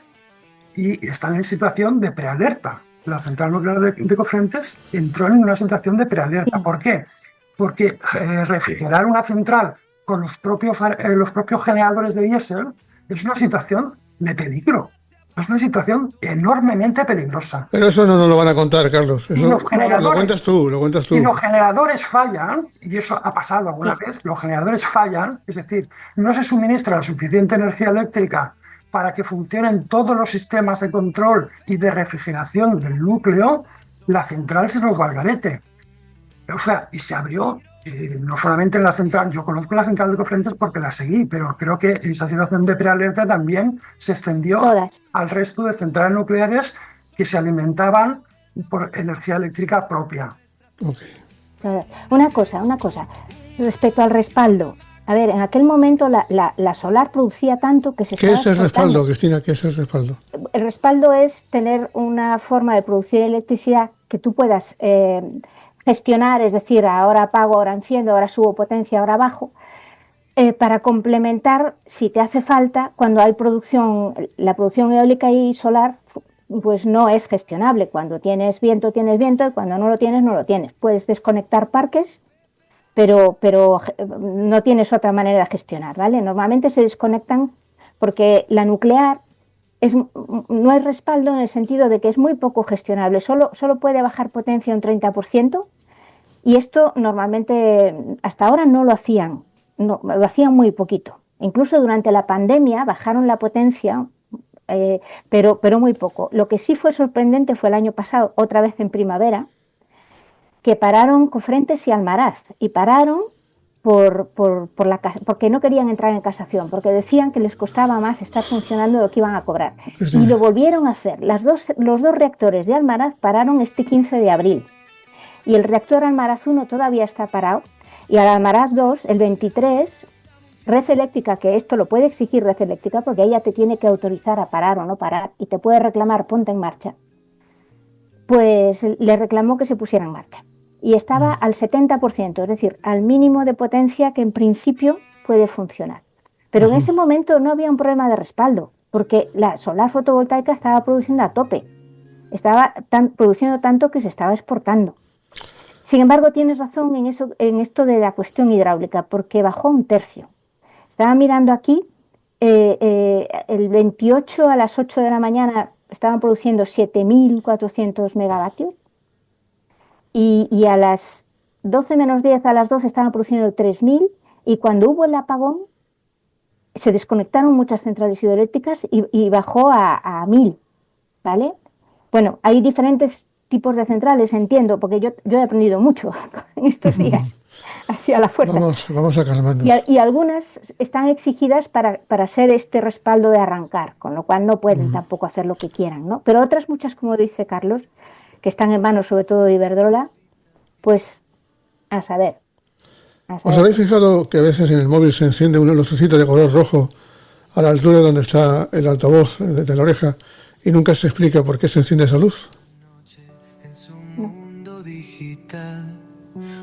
[SPEAKER 5] y están en situación de prealerta. La central nuclear de Cofrentes entró en una situación de prealerta.
[SPEAKER 3] Sí.
[SPEAKER 5] ¿Por qué? Porque refrigerar una central con los propios generadores de diésel es una situación de peligro. Es una situación enormemente peligrosa.
[SPEAKER 2] Pero eso no nos lo van a contar, Carlos. Eso lo cuentas tú.
[SPEAKER 5] Si los generadores fallan, y eso ha pasado alguna vez, los generadores fallan, es decir, no se suministra la suficiente energía eléctrica para que funcionen todos los sistemas de control y de refrigeración del núcleo, la central se nos va al garete. O sea, y se abrió, no solamente en la central, yo conozco la central de Cofrentes porque la seguí, pero creo que esa situación de prealerta también se extendió al resto de centrales nucleares que se alimentaban por energía eléctrica propia.
[SPEAKER 2] Okay.
[SPEAKER 3] Una cosa, respecto al respaldo. A ver, en aquel momento la solar producía tanto que se estaba...
[SPEAKER 2] ¿Qué es el respaldo, Cristina? ¿Qué es el respaldo?
[SPEAKER 3] El respaldo es tener una forma de producir electricidad que tú puedas gestionar, es decir, ahora apago, ahora enciendo, ahora subo potencia, ahora bajo, para complementar, si te hace falta, cuando hay la producción eólica y solar, pues no es gestionable. Cuando tienes viento, y cuando no lo tienes, no lo tienes. Puedes desconectar parques, pero no tienes otra manera de gestionar, ¿vale? Normalmente se desconectan porque la nuclear no hay respaldo en el sentido de que es muy poco gestionable, solo puede bajar potencia un 30%, y esto normalmente hasta ahora no lo hacían, lo hacían muy poquito. Incluso durante la pandemia bajaron la potencia, pero muy poco. Lo que sí fue sorprendente fue el año pasado, otra vez en primavera, que pararon Cofrentes y Almaraz, y pararon porque no querían entrar en casación, porque decían que les costaba más estar funcionando de lo que iban a cobrar. Y lo volvieron a hacer. Los dos reactores de Almaraz pararon este 15 de abril. Y el reactor Almaraz 1 todavía está parado. Y al Almaraz 2, el 23, Red Eléctrica, que esto lo puede exigir Red Eléctrica, porque ella te tiene que autorizar a parar o no parar, y te puede reclamar ponte en marcha, pues le reclamó que se pusiera en marcha. Y estaba al 70%, es decir, al mínimo de potencia que en principio puede funcionar. Pero en ese momento no había un problema de respaldo, porque la solar fotovoltaica estaba produciendo a tope, estaba produciendo tanto que se estaba exportando. Sin embargo, tienes razón en esto de la cuestión hidráulica, porque bajó un tercio. Estaba mirando aquí, el 28 a las 8 de la mañana estaban produciendo 7.400 megavatios, y a las 12 menos 10, a las 2 estaban produciendo 3.000, y cuando hubo el apagón se desconectaron muchas centrales hidroeléctricas y bajó a 1.000, ¿vale? Bueno, hay diferentes tipos de centrales, entiendo, porque yo he aprendido mucho en estos días, así a la fuerza.
[SPEAKER 2] Vamos a calmarnos.
[SPEAKER 3] Y algunas están exigidas para ser este respaldo de arrancar, con lo cual no pueden tampoco hacer lo que quieran, ¿no? Pero otras muchas, como dice Carlos, que están en manos sobre todo de Iberdrola, pues a saber.
[SPEAKER 2] ¿Os habéis fijado que a veces en el móvil se enciende una lucecita de color rojo a la altura donde está el altavoz de la oreja y nunca se explica por qué se enciende esa luz?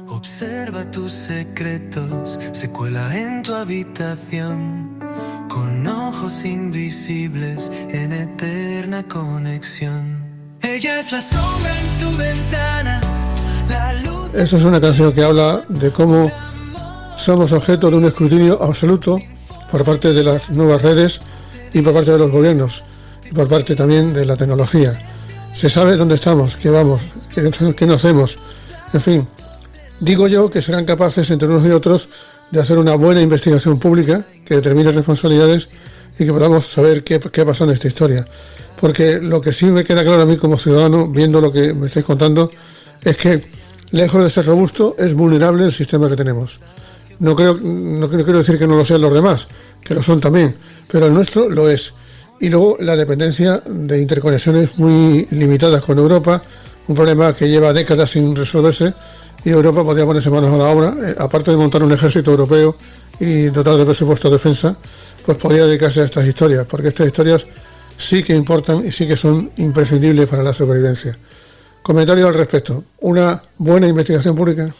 [SPEAKER 1] Observa tus secretos, se cuela en tu habitación, con ojos invisibles en eterna conexión. Ella es la sombra en tu ventana, la luz...
[SPEAKER 2] Esto es una canción que habla de cómo somos objeto de un escrutinio absoluto por parte de las nuevas redes y por parte de los gobiernos y por parte también de la tecnología. Se sabe dónde estamos, qué vamos, qué no hacemos, en fin. Digo yo que serán capaces entre unos y otros de hacer una buena investigación pública que determine responsabilidades y que podamos saber qué pasó en esta historia. Porque lo que sí me queda claro a mí como ciudadano, viendo lo que me estáis contando, es que, lejos de ser robusto, es vulnerable el sistema que tenemos. No quiero decir que no lo sean los demás, que lo son también, pero el nuestro lo es. Y luego la dependencia de interconexiones muy limitadas con Europa, un problema que lleva décadas sin resolverse, y Europa podría ponerse manos a la obra, aparte de montar un ejército europeo y dotar de presupuesto de defensa, pues podría dedicarse a estas historias, porque estas historias sí que importan y sí que son imprescindibles para la supervivencia. Comentario al respecto. ¿Una buena investigación pública?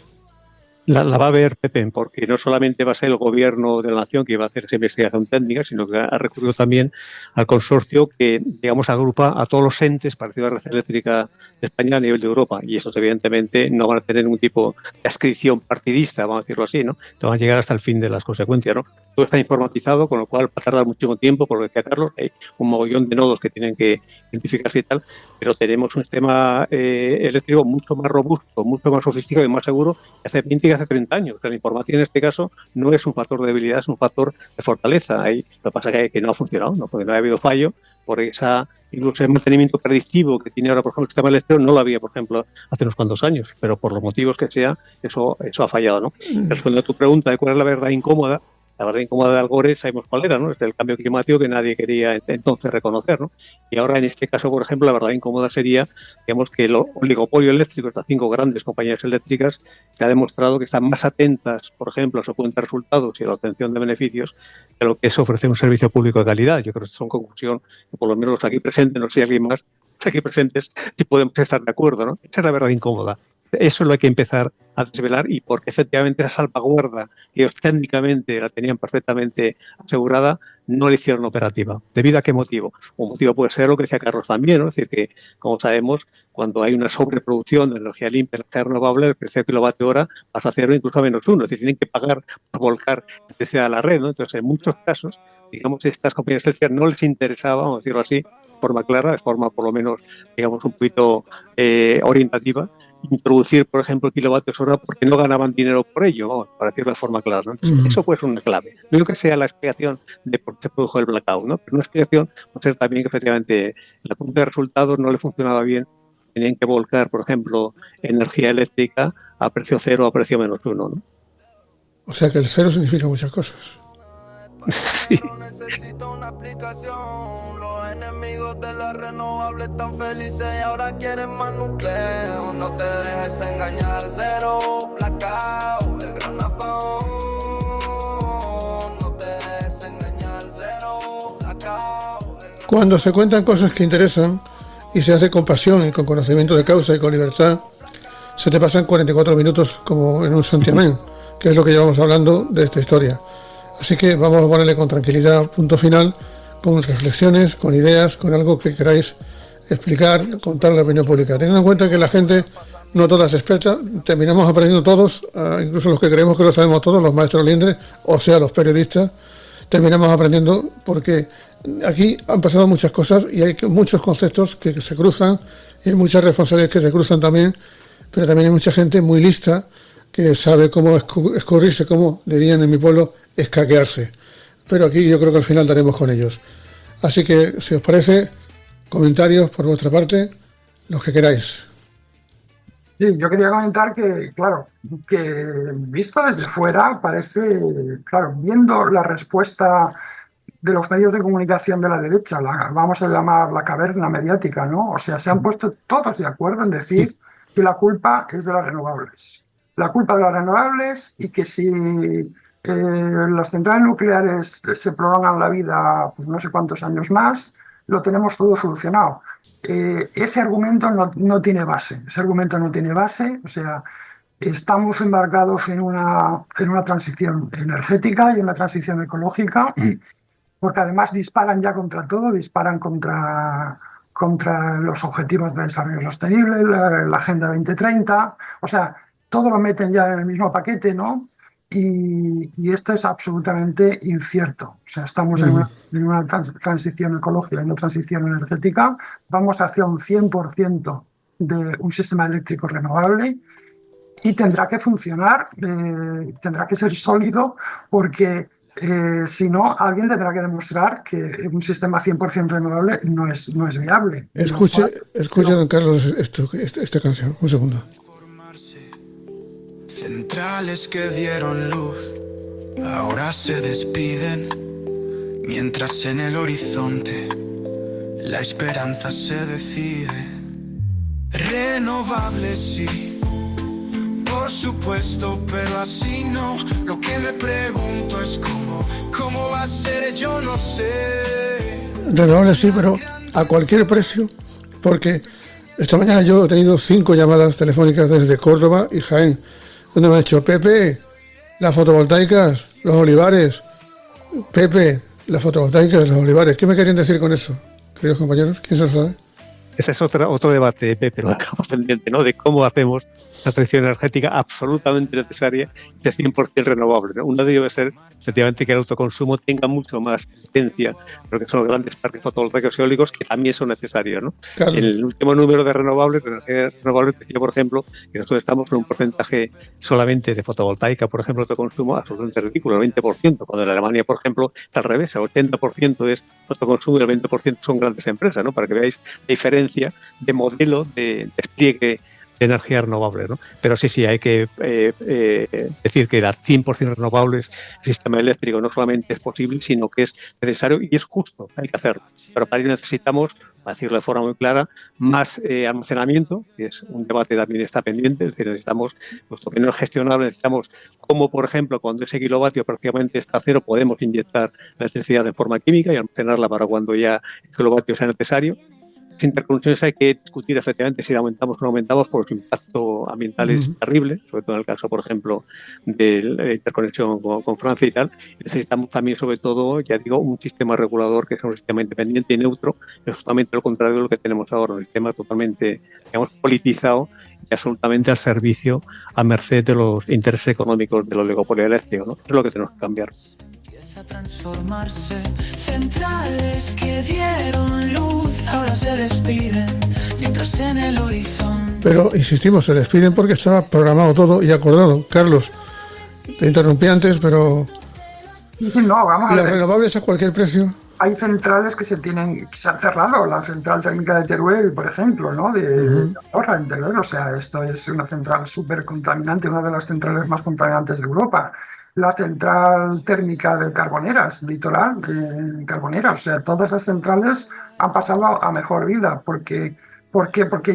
[SPEAKER 4] La va a ver, Pepe, porque no solamente va a ser el gobierno de la nación que va a hacer esa investigación técnica, sino que ha recurrido también al consorcio que, digamos, agrupa a todos los entes parecidos a la Red Eléctrica de España a nivel de Europa. Y esos, evidentemente, no van a tener ningún tipo de adscripción partidista, vamos a decirlo así, ¿no? Te van a llegar hasta el fin de las consecuencias, ¿no? Todo está informatizado, con lo cual va a tardar muchísimo tiempo, por lo que decía Carlos, hay un mogollón de nodos que tienen que identificarse y tal, pero tenemos un sistema eléctrico mucho más robusto, mucho más sofisticado y más seguro que hace 20 y hace 30 años. La información en este caso no es un factor de debilidad, es un factor de fortaleza. Ahí, lo que pasa es que no ha funcionado, ha habido fallo por esa, incluso el mantenimiento predictivo que tiene ahora, por ejemplo, el sistema eléctrico no lo había, por ejemplo, hace unos cuantos años, pero por los motivos que sea, eso ha fallado, ¿no? Respondiendo a tu pregunta de cuál es la verdad incómoda, la verdad incómoda de Al Gore sabemos cuál era, ¿no? Es el cambio climático que nadie quería entonces reconocer, ¿no? Y ahora, en este caso, por ejemplo, la verdad incómoda sería, digamos, que el oligopolio eléctrico, estas 5 grandes compañías eléctricas, que ha demostrado que están más atentas, por ejemplo, a su cuenta de resultados y a la obtención de beneficios, que lo que es ofrecer un servicio público de calidad. Yo creo que son conclusión que por lo menos los aquí presentes, no sé si alguien más, los aquí presentes, sí podemos estar de acuerdo, ¿no? Esa es la verdad incómoda. Eso lo hay que empezar a desvelar, y porque efectivamente esa salvaguarda que ellos técnicamente la tenían perfectamente asegurada, no la hicieron operativa. ¿Debido a qué motivo? Un motivo puede ser lo que decía Carlos también, ¿no? Es decir, que, como sabemos, cuando hay una sobreproducción de energía limpia, energía renovable, el precio de kilovatio hora pasa a 0, incluso a -1. Es decir, tienen que pagar por volcar electricidad a la red, ¿no? Entonces, en muchos casos, digamos, estas compañías eléctricas no les interesaba, vamos a decirlo así, de forma clara, de forma por lo menos, digamos, un poquito orientativa, introducir, por ejemplo, kilovatios hora porque no ganaban dinero por ello, vamos, para decirlo de forma clara, ¿no? Entonces, eso puede ser una clave. No digo que sea la explicación de por qué se produjo el blackout, ¿no? Pero una explicación puede ser también que efectivamente la cuenta de resultados no le funcionaba bien, tenían que volcar, por ejemplo, energía eléctrica a precio 0 o a precio -1, ¿no?
[SPEAKER 2] O sea que el 0 significa muchas cosas.
[SPEAKER 4] Sí.
[SPEAKER 6] Necesito una aplicación. Los enemigos de las renovables están felices y ahora quieren más nucleo. No te dejes engañar, 0, blackout, el gran apagón. No te dejes engañar, 0, blackout.
[SPEAKER 2] Cuando se cuentan cosas que interesan y se hace con pasión y con conocimiento de causa y con libertad, se te pasan 44 minutos como en un santiamén, que es lo que llevamos hablando de esta historia. Así que vamos a ponerle con tranquilidad punto final, con reflexiones, con ideas, con algo que queráis explicar, contar a la opinión pública. Teniendo en cuenta que la gente no toda es experta, terminamos aprendiendo todos, incluso los que creemos que lo sabemos todos, los maestros lindres, o sea, los periodistas, terminamos aprendiendo porque aquí han pasado muchas cosas y hay muchos conceptos que se cruzan y hay muchas responsabilidades que se cruzan también, pero también hay mucha gente muy lista que sabe cómo escurrirse, como dirían en mi pueblo, escaquearse. Pero aquí yo creo que al final daremos con ellos. Así que, si os parece, comentarios por vuestra parte, los que queráis.
[SPEAKER 5] Sí, yo quería comentar que, claro, que visto desde fuera parece, claro, viendo la respuesta de los medios de comunicación de la derecha, vamos a llamar la caverna mediática, ¿no? O sea, se han puesto todos de acuerdo en decir que la culpa es de las renovables. La culpa de las renovables, y que si las centrales nucleares se prolongan la vida pues no sé cuántos años más, lo tenemos todo solucionado. Ese argumento no tiene base. Ese argumento no tiene base. O sea, estamos embarcados en una transición energética y en una transición ecológica, porque además disparan ya contra todo, disparan contra los objetivos de desarrollo sostenible, la Agenda 2030. O sea, todo lo meten ya en el mismo paquete, ¿no? Y esto es absolutamente incierto. O sea, estamos en una transición ecológica, en una transición energética. Vamos hacia un 100% de un sistema eléctrico renovable y tendrá que funcionar, tendrá que ser sólido, porque si no, alguien tendrá que demostrar que un sistema 100% renovable no es viable.
[SPEAKER 2] Escuche, don Carlos, esta canción. Un segundo.
[SPEAKER 6] Centrales que dieron luz, ahora se despiden, mientras en el horizonte la esperanza se decide. Renovables sí, por supuesto, pero así no. Lo que me pregunto es cómo va a ser, yo no sé.
[SPEAKER 2] Renovables sí, pero a cualquier precio, porque esta mañana yo he tenido 5 llamadas telefónicas desde Córdoba y Jaén, donde me ha dicho: Pepe, las fotovoltaicas, los olivares. Pepe, las fotovoltaicas, los olivares. ¿Qué me querían decir con eso, queridos compañeros? ¿Quién se lo sabe?
[SPEAKER 4] Ese es otro debate, Pepe, lo acabamos pendiente, ¿no? De cómo hacemos una transición energética absolutamente necesaria de 100% renovable, ¿no? Una debe ser, efectivamente, que el autoconsumo tenga mucho más potencia, porque son los grandes parques fotovoltaicos y eólicos que también son necesarios, ¿no?
[SPEAKER 2] Claro.
[SPEAKER 4] El último número de renovables, de energía renovable, decía, por ejemplo, que nosotros estamos en un porcentaje solamente de fotovoltaica, por ejemplo, autoconsumo absolutamente ridículo, el 20%, cuando en Alemania, por ejemplo, está al revés, el 80% es autoconsumo y el 20% son grandes empresas, ¿no? Para que veáis la diferencia de modelo de despliegue de energía renovable, ¿no? Pero sí, hay que decir que el 100% renovables el sistema eléctrico no solamente es posible, sino que es necesario y es justo, hay que hacerlo. Pero para ello necesitamos, para decirlo de forma muy clara, más almacenamiento, que es un debate que también está pendiente, es decir, necesitamos, puesto que no es gestionable, necesitamos como, por ejemplo, cuando ese kilovatio prácticamente está a cero, podemos inyectar la electricidad de forma química y almacenarla para cuando ya el kilovatio sea necesario. Las interconexiones hay que discutir efectivamente si aumentamos o no aumentamos, porque su impacto ambiental es terrible, sobre todo en el caso, por ejemplo, de la interconexión con Francia y tal. Necesitamos también, sobre todo, ya digo, un sistema regulador que sea un sistema independiente y neutro, es justamente lo contrario de lo que tenemos ahora, un sistema totalmente, digamos, politizado y absolutamente al servicio, a merced de los intereses económicos del oligopolio eléctrico, ¿no? Es lo que tenemos que cambiar.
[SPEAKER 6] Transformarse, centrales que dieron luz ahora se despiden, mientras en el horizonte.
[SPEAKER 2] Pero insistimos, se despiden porque estaba programado todo y acordado. Carlos, te interrumpí antes, pero
[SPEAKER 5] Sí, no, vamos a
[SPEAKER 2] las
[SPEAKER 5] ver.
[SPEAKER 2] renovables a cualquier precio.
[SPEAKER 5] Hay centrales que se han cerrado, la central térmica de Teruel, por ejemplo, ¿no? De Andorra, en Teruel, o sea, esto es una central súper contaminante, una de las centrales más contaminantes de Europa. La central térmica de Carboneras, litoral, Carboneras, o sea, todas esas centrales han pasado a mejor vida, porque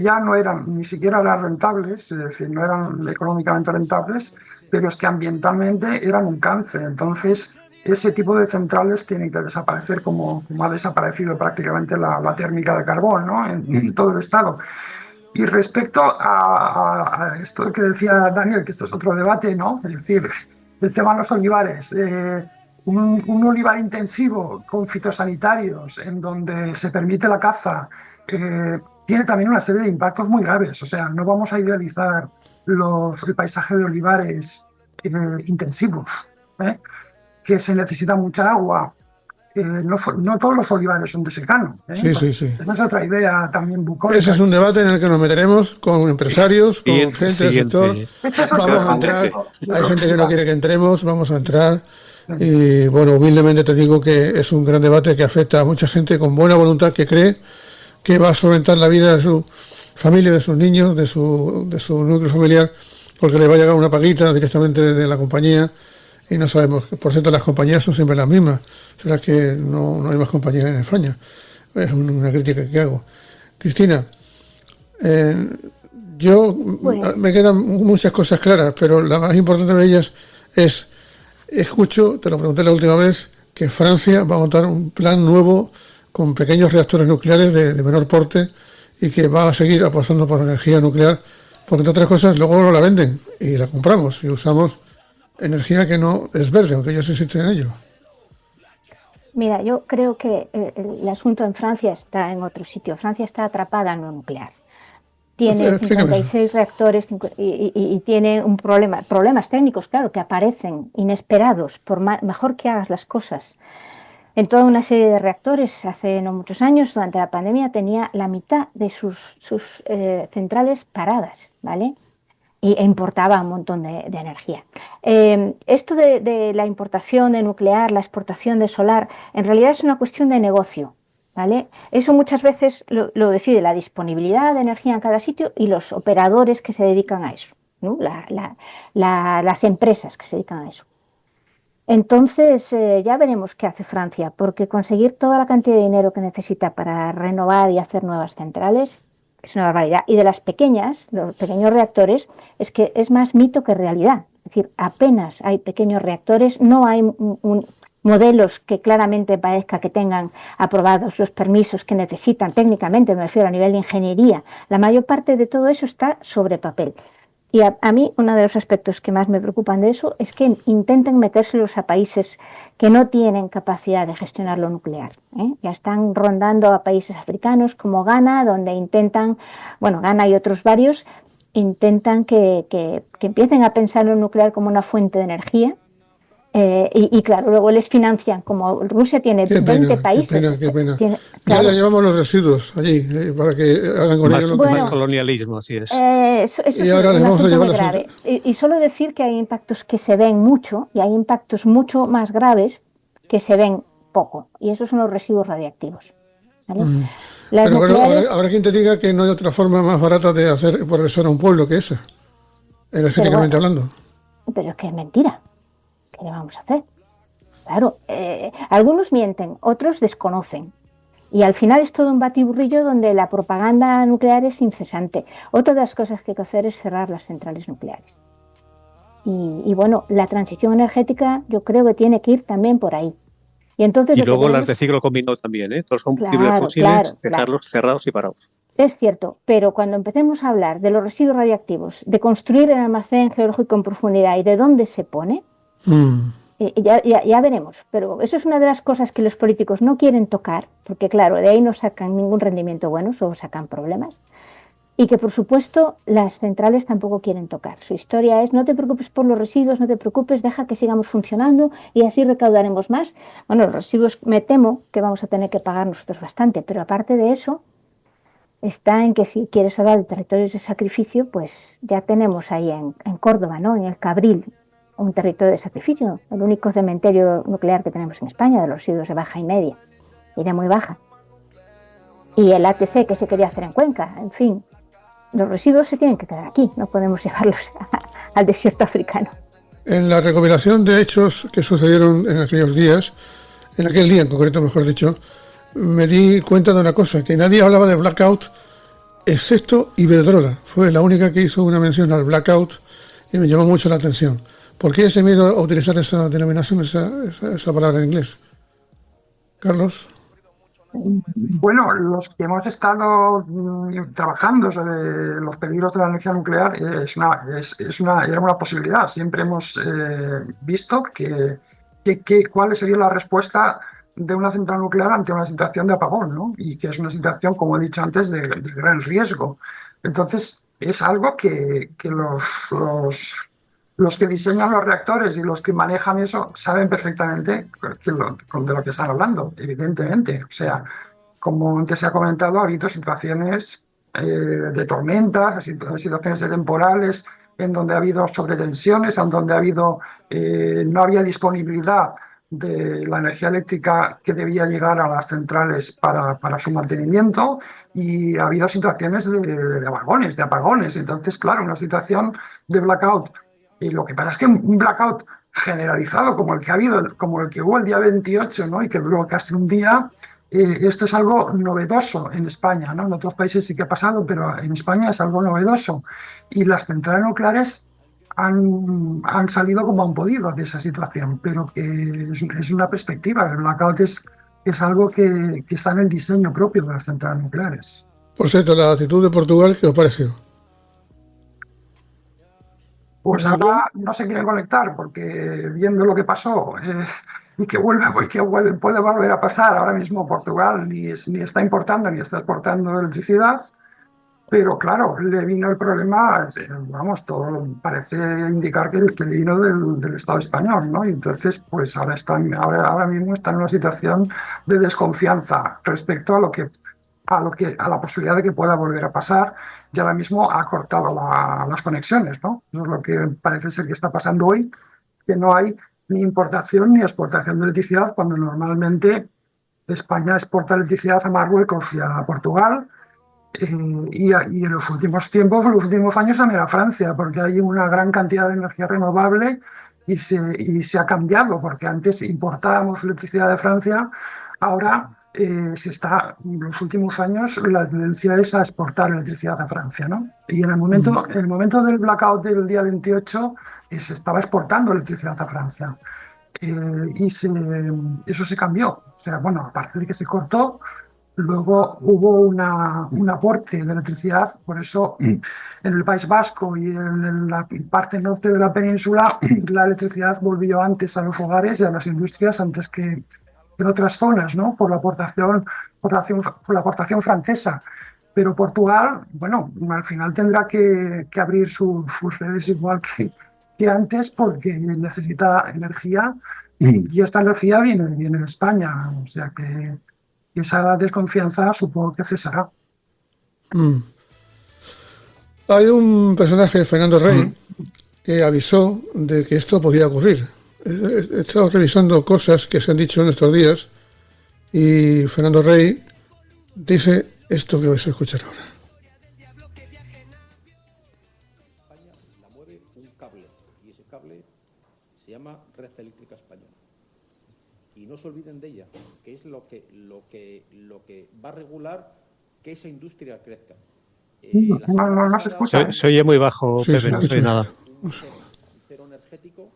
[SPEAKER 5] ya no eran, ni siquiera eran rentables, es decir, no eran económicamente rentables, pero es que ambientalmente eran un cáncer. Entonces, ese tipo de centrales tienen que desaparecer como ha desaparecido prácticamente la térmica de carbón, ¿no? En todo el estado. Y respecto a esto que decía Daniel, que esto es otro debate, ¿no? Es decir, el tema de los olivares. Un olivar intensivo con fitosanitarios en donde se permite la caza tiene también una serie de impactos muy graves. O sea, no vamos a idealizar el paisaje de olivares intensivos, que se necesita mucha agua. No todos los olivares son de secano.
[SPEAKER 2] Sí.
[SPEAKER 5] Esa es otra idea también bucólica.
[SPEAKER 2] Ese es un debate en el que nos meteremos con empresarios, con gente del sector. Vamos a entrar. Hay gente que no quiere que entremos, vamos a entrar. Y bueno, humildemente te digo que es un gran debate que afecta a mucha gente con buena voluntad que cree que va a solventar la vida de su familia, de sus niños, de su núcleo familiar, porque le va a llegar una paguita directamente de la compañía. Y no sabemos, por cierto, las compañías son siempre las mismas. ¿Será que no hay más compañías en España? Es una crítica que hago. Cristina, me quedan muchas cosas claras, pero la más importante de ellas es, escucho, te lo pregunté la última vez, que Francia va a montar un plan nuevo con pequeños reactores nucleares de menor porte y que va a seguir apostando por energía nuclear, porque entre otras cosas luego no la venden y la compramos y usamos energía que no es verde, aunque ellos insisten en ello.
[SPEAKER 3] Mira, yo creo que el asunto en Francia está en otro sitio. Francia está atrapada en lo nuclear. Tiene 56 reactores y tiene problemas técnicos, claro, que aparecen inesperados, por mejor que hagas las cosas. En toda una serie de reactores, hace no muchos años, durante la pandemia, tenía la mitad de sus centrales paradas, ¿vale? E importaba un montón de energía. Esto de la importación de nuclear, la exportación de solar, en realidad es una cuestión de negocio, ¿vale? Eso muchas veces lo decide la disponibilidad de energía en cada sitio y los operadores que se dedican a eso, ¿no? Las empresas que se dedican a eso. Entonces, ya veremos qué hace Francia, porque conseguir toda la cantidad de dinero que necesita para renovar y hacer nuevas centrales es una barbaridad. Y de las pequeñas, los pequeños reactores, es que es más mito que realidad. Es decir, apenas hay pequeños reactores, no hay modelos que claramente parezca que tengan aprobados los permisos que necesitan técnicamente, me refiero a nivel de ingeniería. La mayor parte de todo eso está sobre papel. Y a mí uno de los aspectos que más me preocupan de eso es que intenten metérselos a países que no tienen capacidad de gestionar lo nuclear, ¿eh? Ya están rondando a países africanos como Ghana, donde intentan, bueno, Ghana y otros varios, intentan que empiecen a pensar lo nuclear como una fuente de energía. Y claro, luego les financian, como Rusia tiene 20 países.
[SPEAKER 2] Qué pena.
[SPEAKER 3] Claro.
[SPEAKER 2] Ya llevamos los residuos allí, para que hagan con ellos lo que
[SPEAKER 4] más colonialismo, así es.
[SPEAKER 3] Eso
[SPEAKER 2] y ahora les vamos a llevar
[SPEAKER 3] muy grave. Y solo decir que hay impactos que se ven mucho y hay impactos mucho más graves que se ven poco. Y esos son los residuos radiactivos. ¿Vale?
[SPEAKER 2] Pero nucleares, bueno, habrá quien te diga que no hay otra forma más barata de hacer progresar a un pueblo que esa, energéticamente hablando.
[SPEAKER 3] Pero es que es mentira. ¿Qué le vamos a hacer? Claro, algunos mienten, otros desconocen. Y al final es todo un batiburrillo donde la propaganda nuclear es incesante. Otra de las cosas que hay que hacer es cerrar las centrales nucleares. Y bueno, la transición energética yo creo que tiene que ir también por ahí. Y
[SPEAKER 4] luego las de ciclo combinado también, ¿eh? Todos los combustibles fósiles, dejarlos cerrados y parados.
[SPEAKER 3] Es cierto, pero cuando empecemos a hablar de los residuos radiactivos, de construir el almacén geológico en profundidad y de dónde se pone, ya veremos. Pero eso es una de las cosas que los políticos no quieren tocar, porque claro, de ahí no sacan ningún rendimiento bueno, solo sacan problemas. Y que por supuesto las centrales tampoco quieren tocar. Su historia es: no te preocupes por los residuos, no te preocupes, deja que sigamos funcionando y así recaudaremos más. Bueno, los residuos me temo que vamos a tener que pagar nosotros bastante, pero aparte de eso está en que si quieres hablar de territorios de sacrificio, pues ya tenemos ahí en Córdoba, ¿no? En el Cabril, un territorio de sacrificio, el único cementerio nuclear que tenemos en España, de los residuos de baja y media, y de muy baja. Y el ATC que se quería hacer en Cuenca, en fin. Los residuos se tienen que quedar aquí, no podemos llevarlos al desierto africano.
[SPEAKER 2] En la recopilación de hechos que sucedieron en aquellos días, en aquel día en concreto, mejor dicho, me di cuenta de una cosa, que nadie hablaba de blackout, excepto Iberdrola. Fue la única que hizo una mención al blackout y me llamó mucho la atención. ¿Por qué ese miedo a utilizar esa denominación, esa palabra en inglés? Carlos.
[SPEAKER 5] Bueno, los que hemos estado trabajando sobre los peligros de la energía nuclear era una posibilidad. Siempre hemos visto cuál sería la respuesta de una central nuclear ante una situación de apagón, ¿no? Y que es una situación, como he dicho antes, de gran riesgo. Entonces, es algo que los que diseñan los reactores y los que manejan eso saben perfectamente de lo que están hablando, evidentemente. O sea, como antes se ha comentado, ha habido situaciones de tormentas, situaciones de temporales, en donde ha habido sobretensiones, en donde no había disponibilidad de la energía eléctrica que debía llegar a las centrales para su mantenimiento, y ha habido situaciones de apagones. Entonces, claro, una situación de blackout. Y lo que pasa es que un blackout generalizado como el que hubo el día 28, ¿no? Y que duró casi un día, esto es algo novedoso en España, ¿no? En otros países sí que ha pasado, pero en España es algo novedoso. Y las centrales nucleares han salido como han podido de esa situación, pero que es una perspectiva. El blackout es algo que está en el diseño propio de las centrales nucleares.
[SPEAKER 2] Por cierto, la actitud de Portugal, ¿qué os pareció?
[SPEAKER 5] Pues ahora no se quieren conectar porque viendo lo que pasó y que puede volver a pasar, ahora mismo Portugal ni está importando ni está exportando electricidad, pero claro, le vino el problema, vamos, todo parece indicar que le vino del Estado español, ¿no? Y entonces, pues ahora mismo están en una situación de desconfianza respecto a la posibilidad de que pueda volver a pasar, y ahora mismo ha cortado las conexiones, ¿no? Eso es lo que parece ser que está pasando hoy, que no hay ni importación ni exportación de electricidad, cuando normalmente España exporta electricidad a Marruecos y a Portugal, Y en los últimos tiempos, en los últimos años también a Francia, porque hay una gran cantidad de energía renovable y se ha cambiado, porque antes importábamos electricidad de Francia, ahora en los últimos años la tendencia es a exportar electricidad a Francia, ¿no? Y en el momento del blackout del día 28 se estaba exportando electricidad a Francia. Eso se cambió. O sea, bueno, aparte de que se cortó, luego hubo un aporte de electricidad, por eso en el País Vasco y en la parte norte de la península la electricidad volvió antes a los hogares y a las industrias antes que en otras zonas, ¿no? Por la aportación francesa. Pero Portugal, bueno, al final tendrá que abrir sus redes igual que antes porque necesita energía y esta energía viene de España. O sea que esa desconfianza supongo que cesará.
[SPEAKER 2] Hay un personaje, Fernando Rey, que avisó de que esto podía ocurrir. He estado revisando cosas que se han dicho en estos días y Fernando Rey dice esto que vais a escuchar ahora.
[SPEAKER 7] La mueve un cable y ese cable se llama Red Eléctrica Española. Y no se olviden de ella, que es lo que va a regular que esa industria crezca.
[SPEAKER 5] No se escucha.
[SPEAKER 4] Se oye muy bajo,
[SPEAKER 2] Sí,
[SPEAKER 4] Pepe, no se oye nada.
[SPEAKER 7] Un cero energético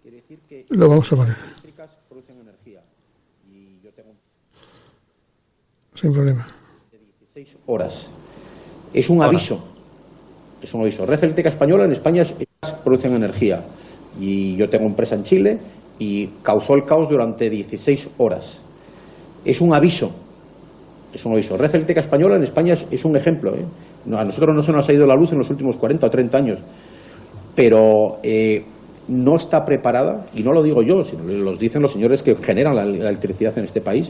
[SPEAKER 7] quiere decir que
[SPEAKER 2] Lo vamos a poner.
[SPEAKER 7] las eléctricas producen energía. Y yo tengo
[SPEAKER 2] Sin problema.
[SPEAKER 7] 16 horas. Es un aviso. Es un aviso. Red Eléctrica Española en España producen energía. Y yo tengo empresa en Chile y causó el caos durante 16 horas. Es un aviso. Es un aviso. Red Eléctrica Española en España es un ejemplo. A nosotros no se nos ha ido la luz en los últimos 40 o 30 años. Pero no está preparada, y no lo digo yo, sino lo dicen los señores que generan la electricidad en este país,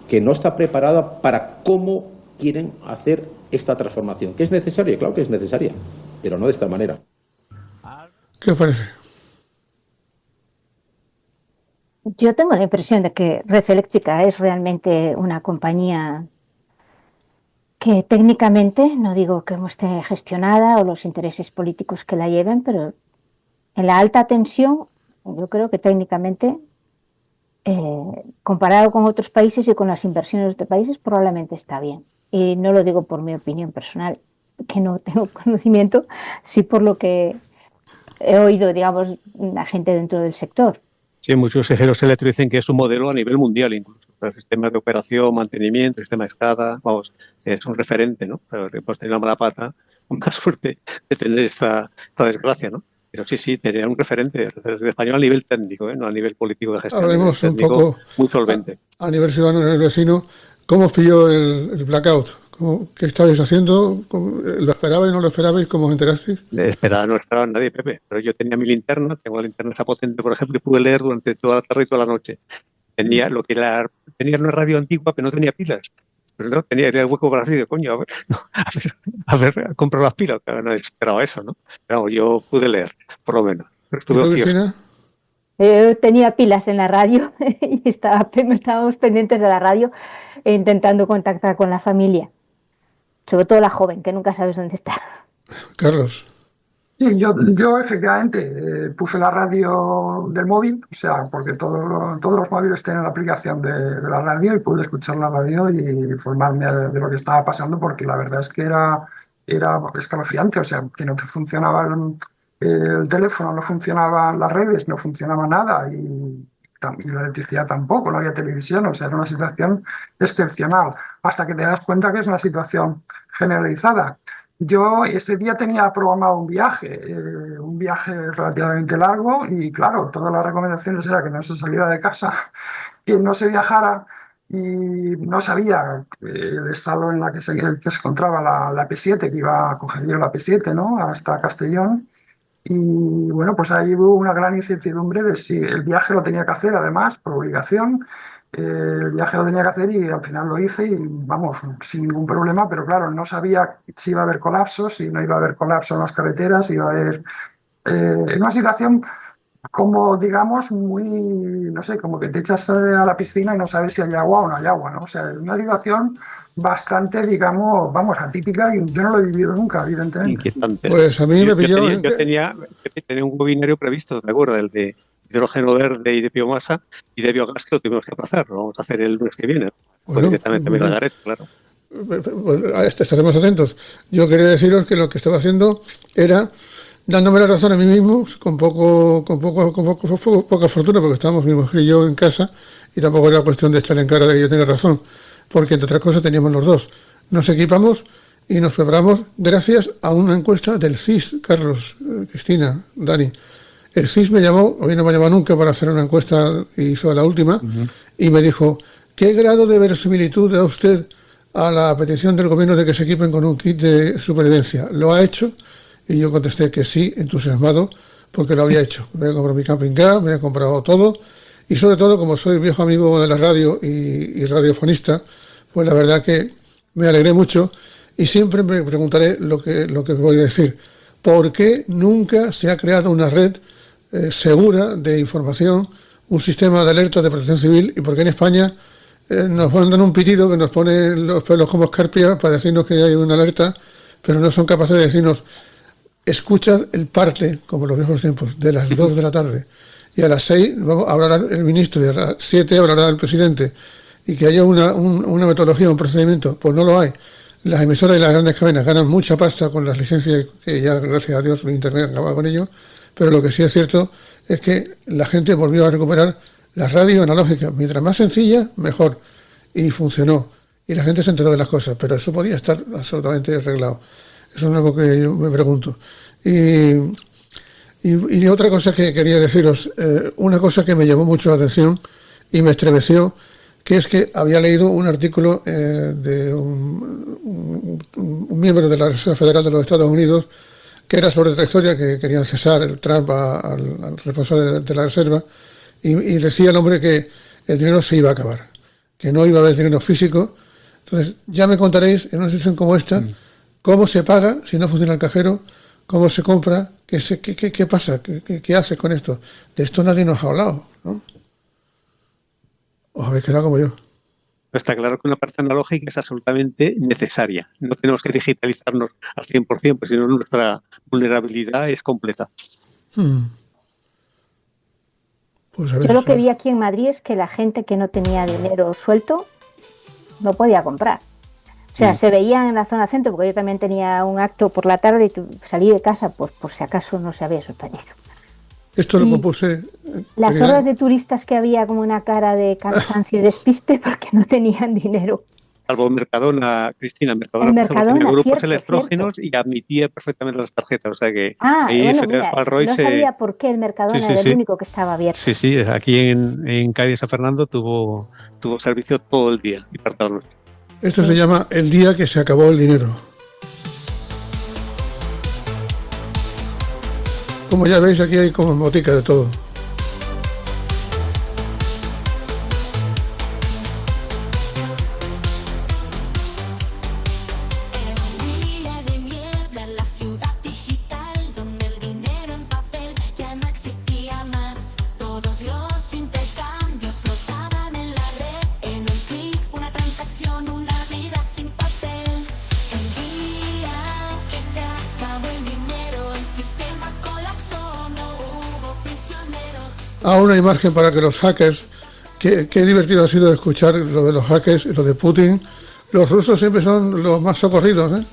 [SPEAKER 7] que no está preparada para cómo quieren hacer esta transformación. ¿Que es necesaria? Claro que es necesaria, pero no de esta manera.
[SPEAKER 2] ¿Qué os parece?
[SPEAKER 3] Yo tengo la impresión de que Red Eléctrica es realmente una compañía que técnicamente, no digo que no esté gestionada o los intereses políticos que la lleven, pero en la alta tensión yo creo que técnicamente, comparado con otros países y con las inversiones de otros países, probablemente está bien. Y no lo digo por mi opinión personal, que no tengo conocimiento, sí por lo que he oído, digamos, la gente dentro del sector.
[SPEAKER 4] Sí, muchos ingenieros eléctricos dicen que es un modelo a nivel mundial incluso. El sistema de operación, mantenimiento, sistema de escala, vamos, es un referente, ¿no? Pero hemos tenido la mala pata, una suerte de tener esta desgracia, ¿no? Pero sí, tenía un referente español a nivel técnico, no a nivel político de gestión.
[SPEAKER 2] Hablemos un poco
[SPEAKER 4] muy solvente.
[SPEAKER 2] A nivel ciudadano en el vecino, ¿cómo os pilló el blackout? ¿Qué estabais haciendo? ¿Lo esperabais, no lo esperabais? ¿Cómo os enterasteis?
[SPEAKER 4] No esperaba nadie, Pepe. Pero yo tenía mi linterna, tengo la linterna esa potente, por ejemplo, y pude leer durante toda la tarde y toda la noche. Tenía una radio antigua que no tenía pilas. Pero no tenía el hueco para radio, coño, a ver, compro las pilas, que no esperaba eso, ¿no? Pero vamos, yo pude leer, por lo menos. Estuve ocioso.
[SPEAKER 3] Yo tenía pilas en la radio y estábamos pendientes de la radio e intentando contactar con la familia, sobre todo la joven, que nunca sabes dónde está.
[SPEAKER 2] Carlos.
[SPEAKER 5] Sí, yo efectivamente puse la radio del móvil, o sea, porque todos los móviles tienen la aplicación de la radio y pude escuchar la radio y informarme de lo que estaba pasando, porque la verdad es que era escalofriante, o sea, que no funcionaba el teléfono, no funcionaban las redes, no funcionaba nada y la electricidad tampoco, no había televisión, o sea, era una situación excepcional, hasta que te das cuenta que es una situación generalizada. Yo ese día tenía programado un viaje relativamente largo y claro, todas las recomendaciones era que no se saliera de casa, que no se viajara y no sabía el estado en el que se encontraba la P7, que iba a coger yo la P7, ¿no? Hasta Castellón. Y bueno, pues ahí hubo una gran incertidumbre de si el viaje lo tenía que hacer, además, por obligación. El viaje lo tenía que hacer y al final lo hice y vamos, sin ningún problema, pero claro, no sabía si iba a haber colapsos, si no iba a haber colapso en las carreteras, iba a haber... en una situación como digamos, muy, no sé, como que te echas a la piscina y no sabes si hay agua o no hay agua, ¿no? O sea, es una situación bastante, digamos, vamos, atípica y yo no lo he vivido nunca, evidentemente.
[SPEAKER 4] Inquietante.
[SPEAKER 2] Pues a mí me pilló...
[SPEAKER 4] Yo tenía un webinario previsto, ¿te acuerdas? El de hidrógeno verde y de biomasa y de biogás, que lo tuvimos que aplazar. Lo vamos a hacer el mes que viene. Pues
[SPEAKER 2] Bueno,
[SPEAKER 4] directamente me lo daré, claro.
[SPEAKER 2] Estaremos atentos. Yo quería deciros que lo que estaba haciendo era dándome la razón a mí mismo, con poca fortuna, porque estábamos mi mujer y yo en casa, y tampoco era cuestión de echarle en cara de que yo tenía razón, porque entre otras cosas teníamos los dos. Nos equipamos y nos preparamos gracias a una encuesta del CIS, Carlos, Cristina, Dani. El CIS me llamó, hoy no me ha llamado nunca para hacer una encuesta, hizo la última, y me dijo, ¿qué grado de verosimilitud da usted a la petición del gobierno de que se equipen con un kit de supervivencia? ¿Lo ha hecho? Y yo contesté que sí, entusiasmado, porque lo había hecho. Me había comprado mi camping car, me había comprado todo, y sobre todo, como soy viejo amigo de la radio y radiofonista, pues la verdad que me alegré mucho, y siempre me preguntaré lo que voy a decir. ¿Por qué nunca se ha creado una red segura de información, un sistema de alerta de protección civil, y por qué en España nos mandan un pitido que nos pone los pelos como escarpias para decirnos que hay una alerta, pero no son capaces de decirnos, escuchad el parte, como los viejos tiempos, de las 2 de la tarde, y a las 6 hablará el ministro, y a las 7 hablará el presidente, y que haya una metodología, un procedimiento. Pues no lo hay. Las emisoras y las grandes cadenas ganan mucha pasta con las licencias, que ya, gracias a Dios, Internet acaba con ello, pero lo que sí es cierto es que la gente volvió a recuperar la radio analógica. Mientras más sencilla, mejor. Y funcionó. Y la gente se enteró de las cosas, pero eso podía estar absolutamente arreglado. Eso es algo que yo me pregunto. Y otra cosa que quería deciros, una cosa que me llamó mucho la atención y me estremeció, que es que había leído un artículo de un miembro de la Reserva Federal de los Estados Unidos, que era sobre otra historia, que querían cesar el Trump al responsable de la Reserva, y decía el hombre que el dinero se iba a acabar, que no iba a haber dinero físico. Entonces, ya me contaréis, en una situación como esta, cómo se paga si no funciona el cajero, cómo se compra, qué pasa, qué haces con esto. De esto nadie nos ha hablado, ¿no? Os habéis quedado como yo.
[SPEAKER 4] Está claro que una parte analógica es absolutamente necesaria. No tenemos que digitalizarnos al 100%, pues si no nuestra vulnerabilidad es completa.
[SPEAKER 2] Pues
[SPEAKER 3] yo lo que vi aquí en Madrid es que la gente que no tenía dinero suelto no podía comprar. O sea, se veían en la zona centro, porque yo también tenía un acto por la tarde y salí de casa por si acaso no se había suspendido.
[SPEAKER 2] Esto lo compuse.
[SPEAKER 3] Las horas de turistas que había como una cara de cansancio y despiste porque no tenían dinero.
[SPEAKER 4] Salvo Mercadona, Cristina, Mercadona tenía grupos electrógenos y admitía perfectamente las tarjetas. O sea que ahí
[SPEAKER 3] bueno, mira, no sabía por qué el Mercadona era el único que estaba abierto.
[SPEAKER 4] Sí, aquí en Cádiz San Fernando tuvo servicio todo el día y para toda la noche.
[SPEAKER 2] Esto se llama el día que se acabó el dinero. Como ya veis, aquí hay como botica de todo. Aún hay margen para que los hackers, qué divertido ha sido escuchar lo de los hackers, lo de Putin. Los rusos siempre son los más socorridos, ¿eh?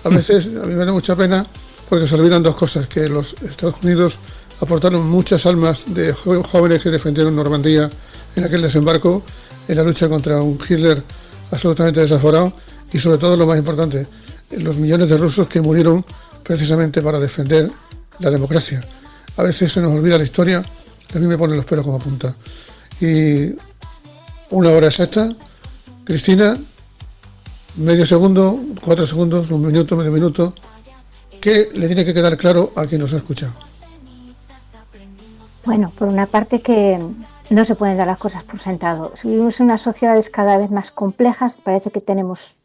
[SPEAKER 2] A veces a mí me da mucha pena porque se olvidan dos cosas, que los Estados Unidos aportaron muchas almas de jóvenes que defendieron Normandía en aquel desembarco, en la lucha contra un Hitler absolutamente desaforado, y sobre todo lo más importante, los millones de rusos que murieron precisamente para defender la democracia. A veces se nos olvida la historia. A mí me ponen los pelos como punta. Y una hora exacta, Cristina, medio segundo, 4 segundos, 1 minuto, medio minuto, ¿qué le tiene que quedar claro a quien nos ha escuchado?
[SPEAKER 3] Bueno, por una parte que no se pueden dar las cosas por sentado. Si vivimos en unas sociedades cada vez más complejas, parece que tenemos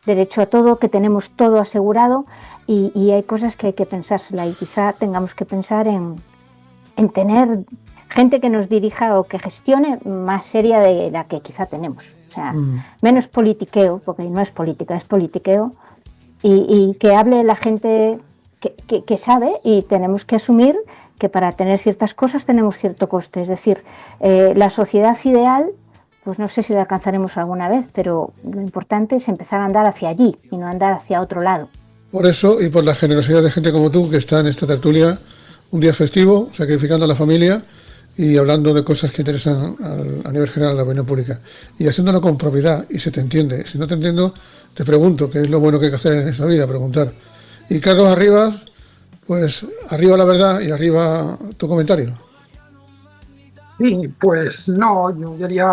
[SPEAKER 3] derecho a todo, que tenemos todo asegurado y hay cosas que hay que pensársela y quizá tengamos que pensar en en tener gente que nos dirija o que gestione más seria de la que quizá tenemos. O sea, menos politiqueo, porque no es política, es politiqueo, y que hable la gente que sabe, y tenemos que asumir que para tener ciertas cosas tenemos cierto coste. Es decir, la sociedad ideal, pues no sé si la alcanzaremos alguna vez, pero lo importante es empezar a andar hacia allí y no andar hacia otro lado.
[SPEAKER 2] Por eso y por la generosidad de gente como tú que está en esta tertulia, un día festivo, sacrificando a la familia y hablando de cosas que interesan a nivel general a la opinión pública, y haciéndolo con propiedad, y se te entiende. Si no te entiendo, te pregunto, que es lo bueno que hay que hacer en esta vida, preguntar. Y Carlos Arribas, pues arriba la verdad y arriba tu comentario.
[SPEAKER 5] Sí, pues no, yo diría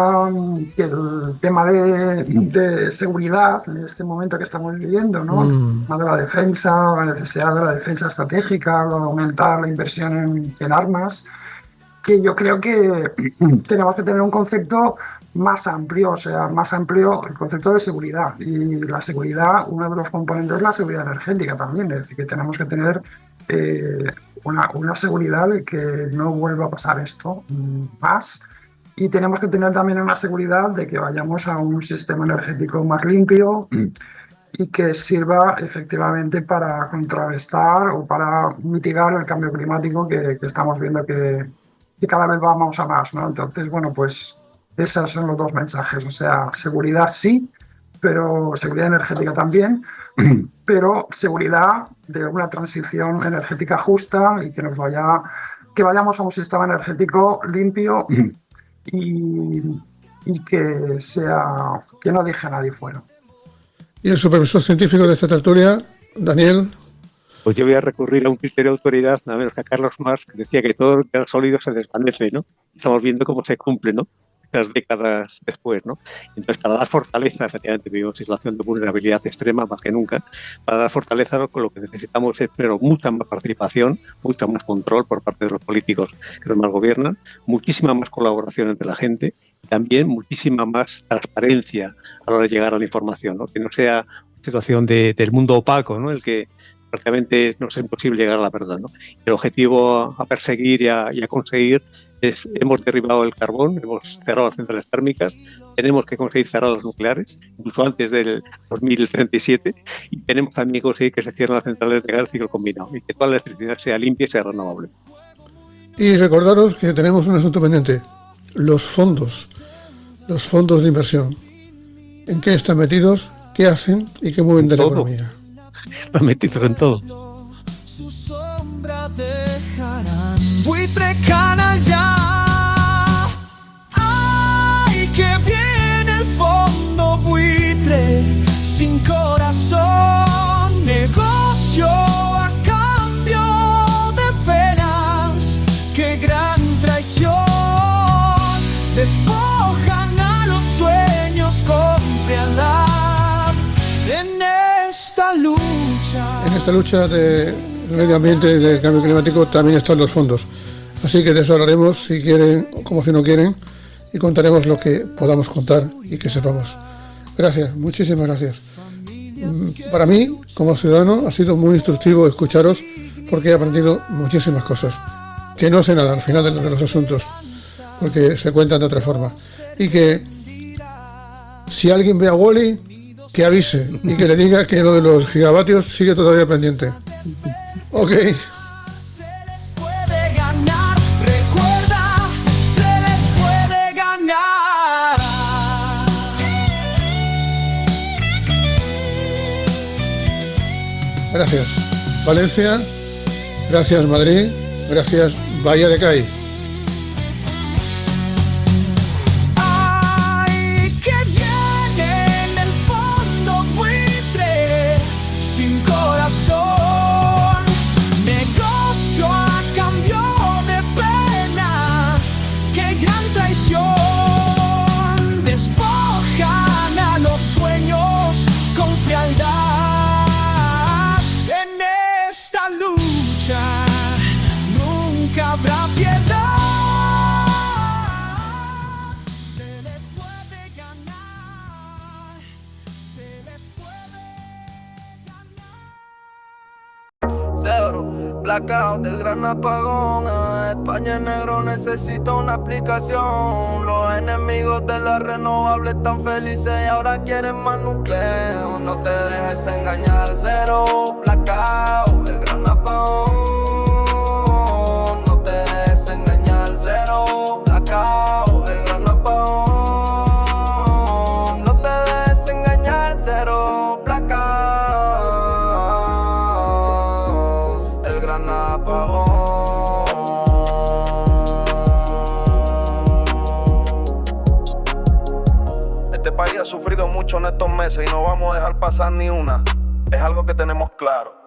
[SPEAKER 5] que el tema de seguridad en este momento que estamos viviendo, ¿no? El tema de la defensa, la necesidad de la defensa estratégica, de aumentar la inversión en armas, que yo creo que tenemos que tener un concepto más amplio, o sea, más amplio el concepto de seguridad. Y la seguridad, uno de los componentes es la seguridad energética también, es decir, que tenemos que tener una seguridad de que no vuelva a pasar esto más, y tenemos que tener también una seguridad de que vayamos a un sistema energético más limpio y que sirva efectivamente para contrarrestar o para mitigar el cambio climático que estamos viendo que cada vez vamos a más, ¿no? Entonces, bueno, pues esos son los dos mensajes, o sea, seguridad sí, pero seguridad energética también, pero seguridad de una transición energética justa y que vayamos a un sistema energético limpio y que no deje a nadie fuera.
[SPEAKER 2] Y el supervisor científico de esta tertulia, Daniel.
[SPEAKER 4] Pues yo voy a recurrir a un criterio de autoridad, nada menos que a Carlos Marx, que decía que todo lo que era sólido se desvanece, ¿no? Estamos viendo cómo se cumple, ¿no? Las décadas después, ¿no? Entonces, para dar fortaleza, efectivamente, vivimos en situación de vulnerabilidad extrema más que nunca. Para dar fortaleza, lo que necesitamos es, pero mucha más participación, mucho más control por parte de los políticos que nos gobiernan, muchísima más colaboración entre la gente y también muchísima más transparencia a la hora de llegar a la información, ¿no? Que no sea una situación del mundo opaco, ¿no? El que prácticamente nos es imposible llegar a la verdad, ¿no? El objetivo a perseguir y a conseguir es: hemos derribado el carbón, hemos cerrado las centrales térmicas, tenemos que conseguir cerrar las nucleares, incluso antes del 2037, y tenemos también que conseguir que se cierren las centrales de gas ciclo combinado y que toda la electricidad sea limpia y sea renovable.
[SPEAKER 2] Y recordaros que tenemos un asunto pendiente: los fondos de inversión. ¿En qué están metidos? ¿Qué hacen? ¿Y qué mueven de la economía?
[SPEAKER 4] Están metidos en todo.
[SPEAKER 1] Su sombra dejarán. Buitre Canal ya. Ay, que viene el fondo buitre sin corazón. Negocio a cambio de penas. Qué gran traición. Despojan a los sueños con frialdad. En esta lucha del medio ambiente y del cambio climático también están los fondos. Así que de eso hablaremos, si quieren o como si no quieren, y contaremos lo que podamos contar y que sepamos. Gracias, muchísimas gracias. Para mí, como ciudadano, ha sido muy instructivo escucharos, porque he aprendido muchísimas cosas, que no sé nada al final de los asuntos, porque se cuentan de otra forma. Y que si alguien ve a Wall-E, que avise y que le diga que lo de los gigavatios sigue todavía pendiente. Ok. Se les puede ganar, recuerda, se les puede ganar.
[SPEAKER 2] Gracias, Valencia. Gracias, Madrid. Gracias, Bahía de Cádiz.
[SPEAKER 1] Despojan a los sueños con frialdad. En esta lucha nunca habrá piedad. Se le puede ganar, se les puede ganar. Cero,
[SPEAKER 6] blackout del gran apagón. España en negro necesita una aplicación. Los enemigos de las renovables están felices y ahora quieren más nucleo. No te dejes engañar, cero blackout, el gran apagón. No te dejes engañar, cero blackout, el gran apagón. No te dejes engañar, cero blackout, el gran apagón. Este país ha sufrido mucho en estos meses y no vamos a dejar pasar ni una. Es algo que tenemos claro.